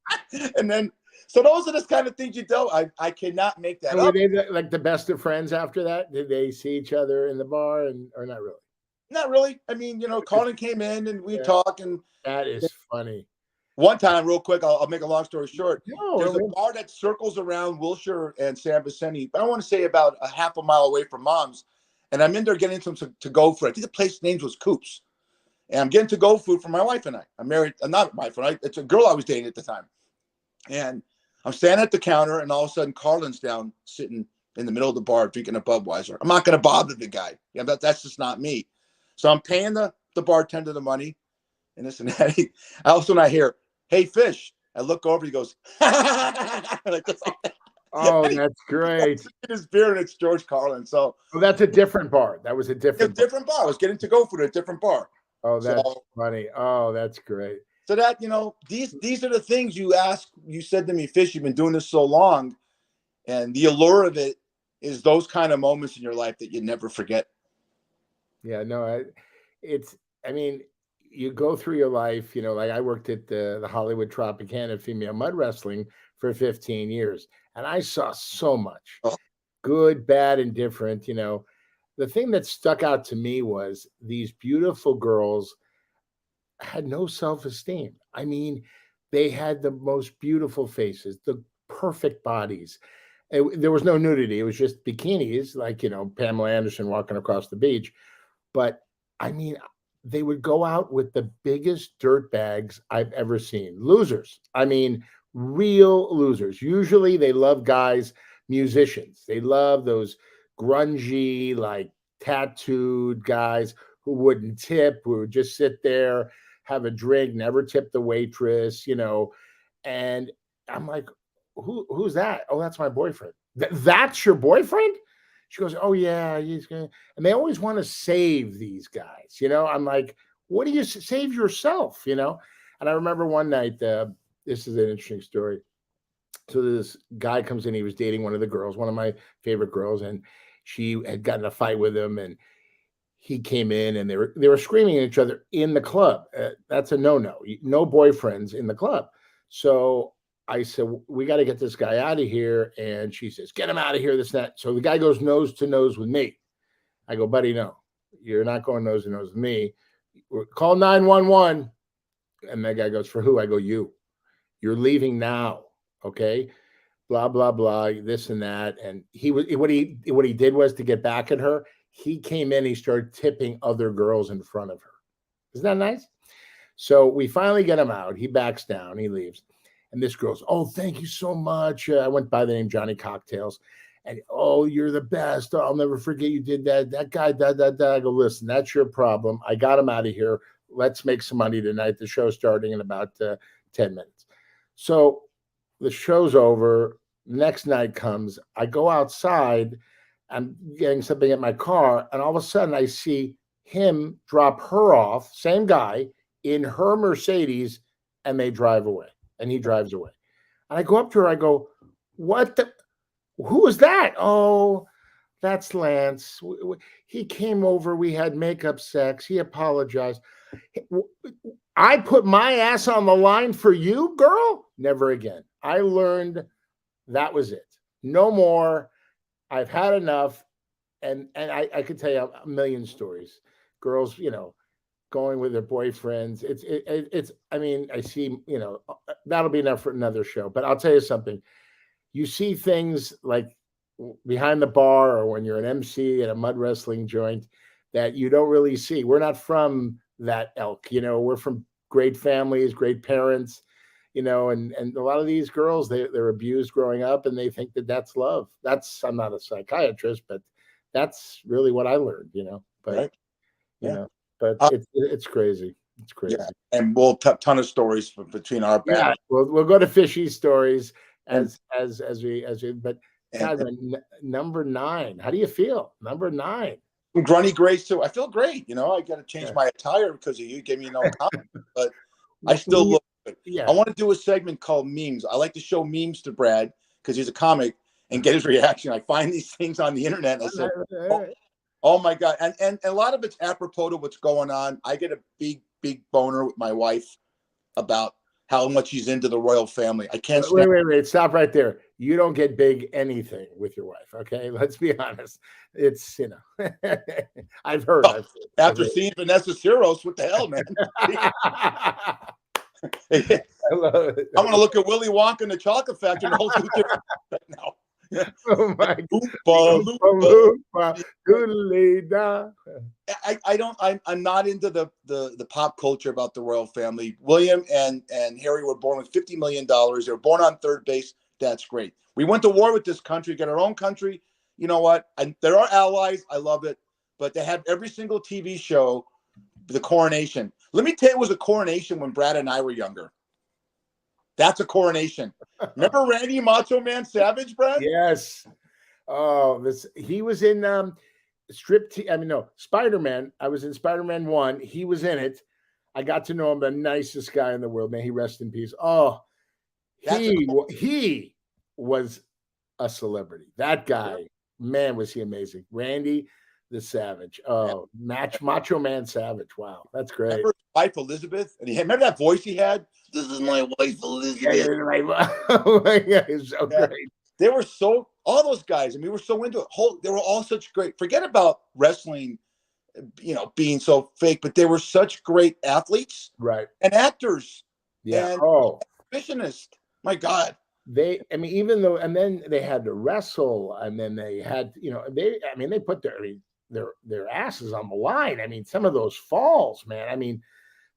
S1: And then, so those are the kind of things you do. I cannot make that up.
S2: Were they like the best of friends after that? Did they see each other in the bar or not really?
S1: Not really. I mean, Carlin came in and we talk. And
S2: that is funny.
S1: One time, real quick, I'll make a long story short. There's a bar that circles around Wilshire and San Vicente. I want to say about a half a mile away from Mom's. And I'm in there getting some to-go food. I think the place named was Coops. And I'm getting to-go food for my wife and I. I'm married. Not my wife. It's a girl I was dating at the time. And I'm standing at the counter, and all of a sudden, Carlin's down, sitting in the middle of the bar, drinking a Budweiser. I'm not going to bother the guy. Yeah, that's just not me. So I'm paying the bartender the money, and this and that. All of a sudden, I hear, "Hey, Fish." I look over. He goes, like this.
S2: Oh, that's great.
S1: His beer, and it's George Carlin. So
S2: that's a different bar. That was a different
S1: bar. I was getting to-go food at a different bar.
S2: Oh, that's funny. Oh, that's great.
S1: So that, these are the things you ask. You said to me, "Fish, you've been doing this so long." And the allure of it is those kind of moments in your life that you never forget.
S2: Yeah, no, you go through your life, like I worked at the Hollywood Tropicana female mud wrestling for 15 years. And I saw so much good, bad, and different, the thing that stuck out to me was these beautiful girls had no self-esteem. I mean, they had the most beautiful faces, the perfect bodies. There was no nudity. It was just bikinis, like, Pamela Anderson walking across the beach. But I mean, they would go out with the biggest dirt bags I've ever seen. Losers. I mean, real losers. Usually they love guys, musicians. They love those grungy, like tattooed guys who wouldn't tip, who would just sit there, have a drink, never tip the waitress, And I'm like, who's that? Oh, that's my boyfriend. That's your boyfriend? She goes, oh yeah, he's gonna. And they always want to save these guys. I'm like, what do you save yourself? And I remember one night, this is an interesting story. So this guy comes in, he was dating one of the girls, one of my favorite girls, and she had gotten in a fight with him, and he came in, and they were screaming at each other in the club. That's a no-no. No boyfriends in the club. So I said, we got to get this guy out of here. And she says, get him out of here, this, that. So the guy goes nose to nose with me. I go, buddy, no, you're not going nose to nose with me. Call 911. And that guy goes, for who? I go, you're leaving now. Okay. Blah, blah, blah, this and that. And what he did was, to get back at her, he came in, he started tipping other girls in front of her. Isn't that nice? So we finally get him out. He backs down, he leaves. And this girl's, oh, thank you so much. I went by the name Johnny Cocktails. And, oh, you're the best. Oh, I'll never forget you did that. That guy, I go, listen, that's your problem. I got him out of here. Let's make some money tonight. The show's starting in about 10 minutes. So the show's over. Next night comes. I go outside. I'm getting something at my car. And all of a sudden, I see him drop her off, same guy, in her Mercedes, and they drive away. And he drives away. And I go up to her. I go, who is that? Oh, that's Lance. He came over. We had makeup sex. He apologized. I put my ass on the line for you, girl? Never again. I learned that was it. No more. I've had enough. And I could tell you a million stories. Girls, going with their boyfriends. It's I mean, I see, that'll be enough for another show. But I'll tell you something. You see things like behind the bar, or when you're an MC at a mud wrestling joint, that you don't really see. We're not from that elk, we're from great families, great parents, and a lot of these girls, they're abused growing up, and they think that that's love. I'm not a psychiatrist, but that's really what I learned, but,
S1: right. Yeah.
S2: But it's crazy. It's crazy.
S1: Yeah. And we'll ton of stories between our battles.
S2: Yeah, we'll go to fishy stories as we, but God, number 9. How do you feel? Number 9.
S1: Grunny Grace too. I feel great. I got to change my attire because of you. Gave me no comment, but I still look good. Yeah. I want to do a segment called memes. I like to show memes to Brad because he's a comic and get his reaction. I find these things on the internet. And I said, oh my God. And a lot of it's apropos to what's going on. I get a big boner with my wife about how much he's into the royal family. I can't stand.
S2: Wait. Stop right there. You don't get big anything with your wife. Okay. Let's be honest. It's, I've heard.
S1: After seeing Vanessa Serros, what the hell, man? I'm going to look at Willy Wonka and the Chocolate Factory and hold you right now.
S2: Oh my God.
S1: I'm not into the pop culture about the royal family. William and Harry were born with $50 million. They were born on third base. That's great. We went to war with this country, get our own country. You know what? And there are allies. I love it. But they have every single TV show, the coronation. Let me tell you, it was a coronation when Brad and I were younger. That's a coronation. Remember Randy Macho Man Savage, Brad?
S2: Yes. Oh, he was in Spider-Man. I was in Spider-Man 1. He was in it. I got to know him, the nicest guy in the world. May he rest in peace. Oh, he was a celebrity. That guy, man, was he amazing. Randy the Savage. Oh, Macho Man Savage. Wow, that's great.
S1: Remember his wife Elizabeth? And remember that voice he had? This is my wife Elizabeth.
S2: Yeah, oh my God, it's so great.
S1: They were so all those guys. I mean, we were so into it. They were all such great. Forget about wrestling, being so fake, but they were such great athletes,
S2: right,
S1: and actors,
S2: yeah.
S1: and exhibitionists. My God.
S2: I mean, even though, and then they had to wrestle, and then they had, they put their asses on the line. I mean, some of those falls, man. I mean,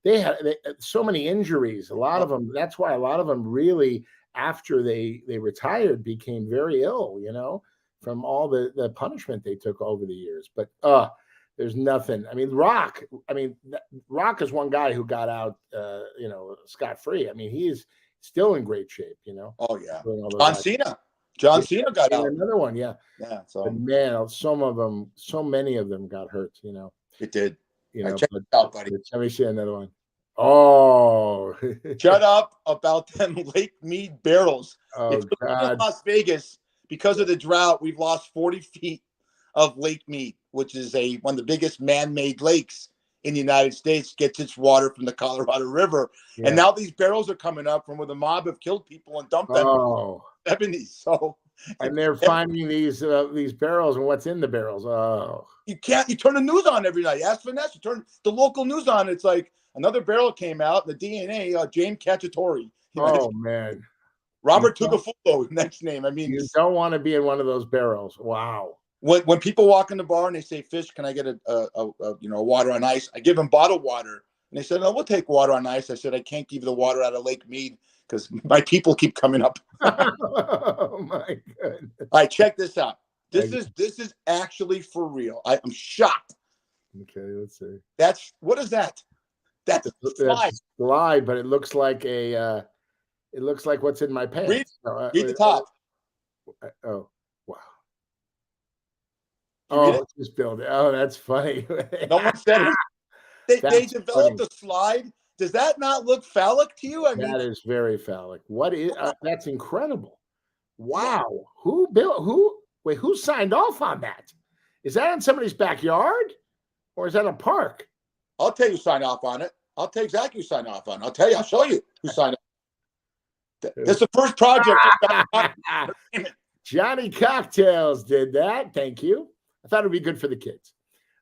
S2: they had so many injuries. A lot of them. That's why a lot of them really, after they retired, became very ill. From all the punishment they took over the years. But there's nothing. I mean, Rock. Rock is one guy who got out, scot-free. I mean, he is still in great shape.
S1: Oh yeah. John Cena got out.
S2: Another one, yeah.
S1: Yeah. So,
S2: but man, so many of them got hurt.
S1: It did.
S2: Check
S1: it out, buddy.
S2: Let me see another one. Oh,
S1: shut up about them Lake Mead barrels.
S2: Oh God.
S1: In Las Vegas, because of the drought, we've lost 40 feet of Lake Mead, which is one of the biggest man-made lakes in the United States, gets its water from the Colorado River. Yeah. And now these barrels are coming up from where the mob have killed people and dumped them.
S2: Oh.
S1: 70s. So,
S2: and they're finding these barrels and what's in the barrels. Oh,
S1: you turn the news on every night. Ask Vanessa, turn the local news on. It's like another barrel came out, the DNA, James Cacciatore.
S2: Oh man.
S1: Robert Tugafulo, next name. I mean,
S2: you don't want to be in one of those barrels. Wow.
S1: When people walk in the bar and they say, "Fish, can I get a water on ice?" I give them bottled water, and they said, "No, we'll take water on ice." I said, "I can't give you the water out of Lake Mead because my people keep coming up."
S2: Oh my goodness!
S1: All right, check this out. This is actually for real. I'm shocked.
S2: Okay, let's see.
S1: What is that? That's
S2: slide, but it looks like it looks like what's in my pants.
S1: Read the top.
S2: Oh. Oh, it's just build it. Oh, that's funny.
S1: No one said it. They developed a slide. Does that not look phallic to you? I mean,
S2: that is very phallic. What is that's incredible. Wow. Yeah. Who signed off on that? Is that in somebody's backyard or is that a park?
S1: I'll tell you who signed off on it. I'll tell you exactly who signed off on it. I'll show you who signed off. This is the first project.
S2: Johnny Cocktails did that. Thank you. I thought it'd be good for the kids.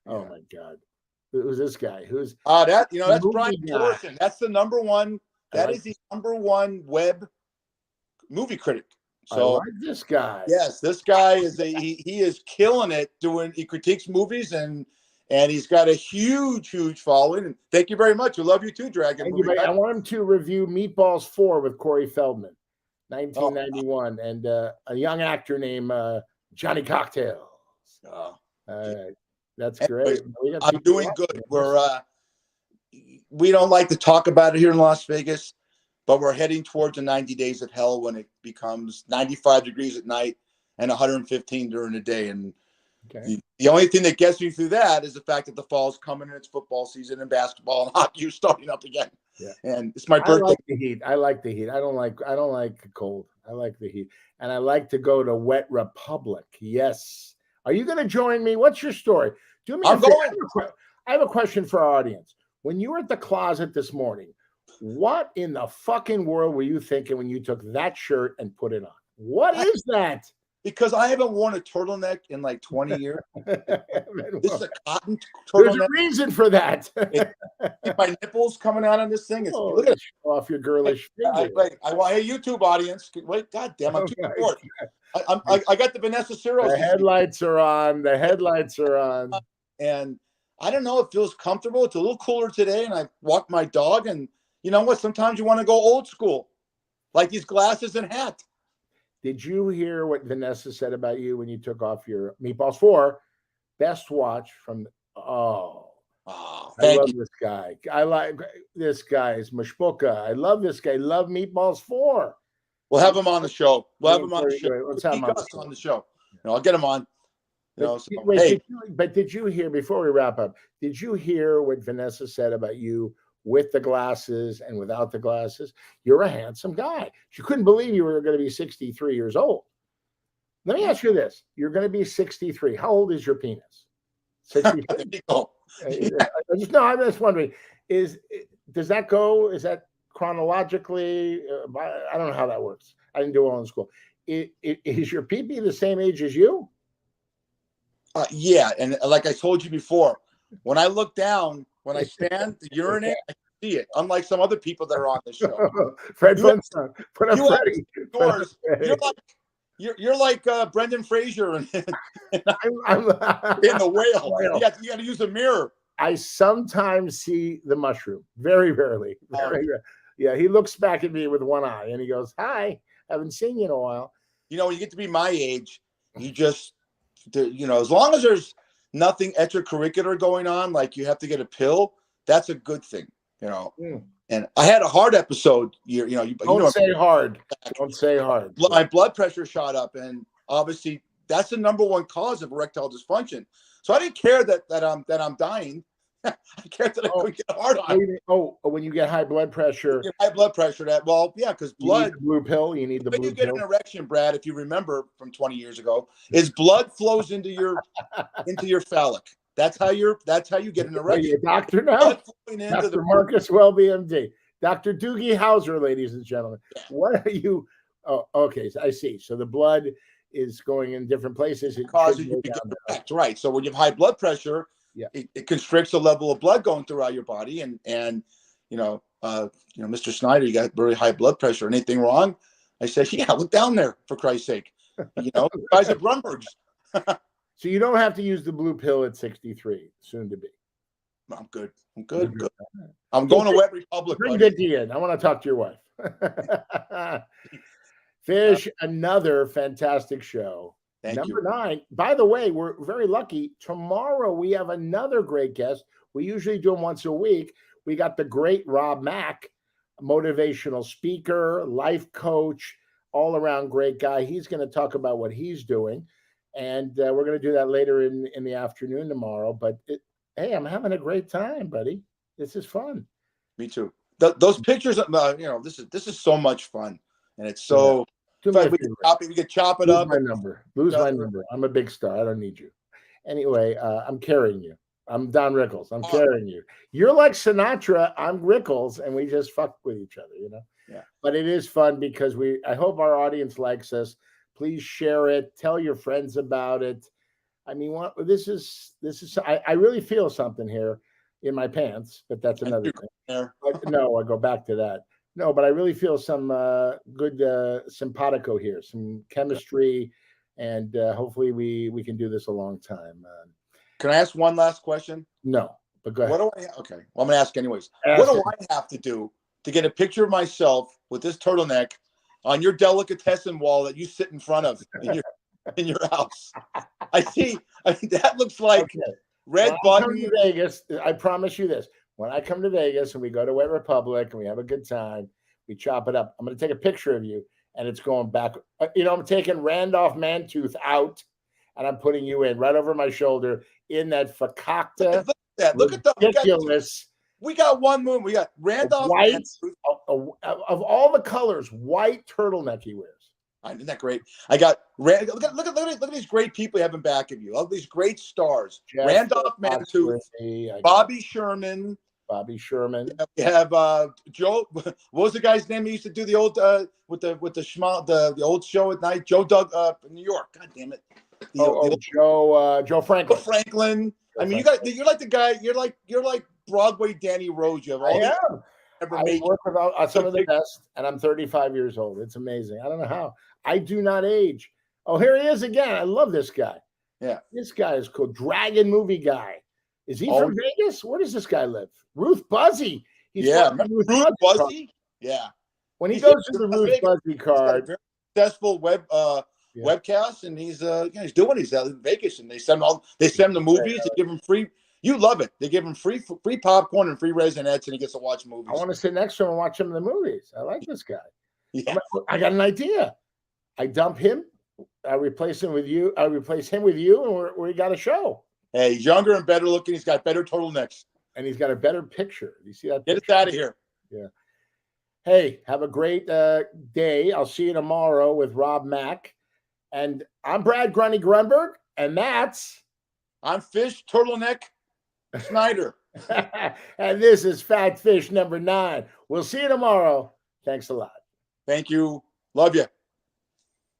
S2: Oh my God. Who's this guy? Who's
S1: that's Brian Thorson. That's the number one. That is the number one web movie critic. So
S2: I like this guy.
S1: Yes, this guy is he is killing it he critiques movies and he's got a huge following. And thank you very much. We love you too, Dragon.
S2: Thank you, I want him to review Meatballs 4 with Corey Feldman, 1991, and a young actor named Johnny Cocktails. All right, that's great.
S1: I'm doing good. We don't like to talk about it here in Las Vegas, but we're heading towards the 90 days of hell when it becomes 95 degrees at night and 115 during the day. And the only thing that gets me through that is the fact that the fall's coming and it's football season and basketball and hockey are starting up again. Yeah. And it's my birthday.
S2: I like the heat. I don't like the cold. I like the heat. And I like to go to Wet Republic. Yes. Are you going to join me? What's your story? Do me a favor. I have a question for our audience. When you were at the closet this morning, what in the fucking world were you thinking when you took that shirt and put it on? What is that?
S1: Because I haven't worn a turtleneck in like 20 years. This is a cotton turtleneck.
S2: There's a reason for that.
S1: My nipples coming out on this thing.
S2: Look at off your girlish figure.
S1: I want a YouTube audience. Wait, God damn, I'm too short. I got the Vanessa Serros.
S2: The headlights are on.
S1: And I don't know. It feels comfortable. It's a little cooler today. And I walk my dog. And you know what? Sometimes you want to go old school, like these glasses and hat.
S2: Did you hear what Vanessa said about you when you took off your Meatballs 4 best watch from? I love this guy. I like this guy. Is Mashbuka. I love this guy. Love Meatballs 4.
S1: We'll have him on the show. Let's have him on the show. I'll get him on.
S2: But did you hear, before we wrap up, did you hear what Vanessa said about you with the glasses and without the glasses? You're a handsome guy. She couldn't believe you were going to be 63 years old. Let me ask you this. You're going to be 63. How old is your penis? 63. I'm just wondering, does that go? Is that chronologically? I don't know how that works. I didn't do well in school. is your pee-pee the same age as you?
S1: Yeah, and like I told you before, when I look down, when I stand to urinate, I can see it. Unlike some other people that are on this show.
S2: Fred Flintstone. Put up
S1: You have
S2: Freddie.
S1: yours. You're like Brendan Fraser in the Whale. You got to use a mirror.
S2: I sometimes see the mushroom. Very rarely. Very rarely. Yeah, he looks back at me with one eye and he goes, "Hi, haven't seen you in a while."
S1: You know, when you get to be my age, you just, you know, as long as there's nothing extracurricular going on, like you have to get a pill, that's a good thing, you know. And I had a heart episode. Don't
S2: say hard. Don't say hard.
S1: My blood pressure shot up, and obviously that's the number one cause of erectile dysfunction. So I didn't care that I'm dying. I cared that I couldn't get a heart on.
S2: When you get high blood pressure.
S1: High blood pressure. Because blood.
S2: You need the blue pill. You need the blue pill.
S1: When you get an erection, Brad, if you remember from 20 years ago, is blood flows into your phallic. That's how you get an erection.
S2: Are you a doctor now? Dr. Marcus Welby, MD. Dr. Doogie Howser, ladies and gentlemen. What are you? Oh, okay. I see. So the blood is going in different places. It
S1: causes you to get erect, right? So when you have high blood pressure, it constricts the level of blood going throughout your body, and Mr. Snyder, you got very high blood pressure. Anything wrong? I said, yeah, look down there for Christ's sake. You know, guys at Brunberg's.
S2: So you don't have to use the blue pill at 63, soon to be.
S1: I'm good. I'm going to Wet Republic.
S2: Bring Vicky in. I want to talk to your wife. Fish, another fantastic show.
S1: Thank you.
S2: Number 9. By the way, we're very lucky. Tomorrow we have another great guest. We usually do them once a week. We got the great Rob Mack, motivational speaker, life coach, all around great guy. He's going to talk about what he's doing. And we're going to do that later in the afternoon tomorrow. But hey, I'm having a great time, buddy. This is fun.
S1: Me too. Those pictures, this is so much fun, and it's so. We could chop it up.
S2: Lose my number. I'm a big star. I don't need you. Anyway, I'm carrying you. I'm Don Rickles. I'm carrying you. You're like Sinatra. I'm Rickles, and we just fuck with each other, you know.
S1: Yeah.
S2: But it is fun because I hope our audience likes us. Please share it. Tell your friends about it. I mean, this is. I really feel something here in my pants, but that's another thing. But no, I go back to that. No, but I really feel some good simpatico here, some chemistry, and hopefully we can do this a long time.
S1: Can I ask one last question?
S2: No, but go ahead.
S1: Well, I'm going to ask anyways. What do I have to do to get a picture of myself with this turtleneck on your delicatessen wall that you sit in front of in your house? I mean, that looks like red button.
S2: Come to Vegas, I promise you this. When I come to Vegas and we go to Wet Republic and we have a good time, we chop it up. I'm going to take a picture of you, and it's going back. I'm taking Randolph Mantooth out, and I'm putting you in right over my shoulder in that fakakta.
S1: Look at that.
S2: Ridiculous.
S1: We got one moon. We got Randolph
S2: white of all the colors, white turtleneck he wears.
S1: Isn't that great? I got look at these great people you have in back of you. All these great stars. Randolph Mantooth, Bobby Sherman. You have Joe. What was the guy's name? He used to do the old with the old show at night. Joe Doug in New York. God damn it.
S2: Joe Franklin.
S1: Franklin. I mean, you're like the guy. You're like Broadway Danny Rose. You have all
S2: I work with some of the best, and I'm 35 years old. It's amazing. I don't know how. I do not age. Oh, here he is again. I love this guy.
S1: Yeah.
S2: This guy is cool. Dragon movie guy. Is he from Vegas? Where does this guy live? Ruth Buzzy.
S1: Ruth Buzzy? Yeah.
S2: When he goes to the Ruth Buzzy card.
S1: Very successful webcast, and he's doing. He's out in Vegas, and they send the movies. They give him free. You love it. They give him free popcorn and free raisinets, and he gets to watch movies.
S2: I want to sit next to him and watch him in the movies. I like this guy.
S1: Yeah.
S2: I got an idea. I dump him. I replace him with you. And we got a show.
S1: Hey, he's younger and better looking. He's got better turtlenecks.
S2: And he's got a better picture. You see that?
S1: Get us out of here.
S2: Yeah. Hey, have a great day. I'll see you tomorrow with Rob Mack. And I'm Brad Grunny Grunberg. And
S1: I'm Fish Turtleneck Snyder.
S2: And this is Fat Fish number 9. We'll see you tomorrow. Thanks a lot.
S1: Thank you. Love you.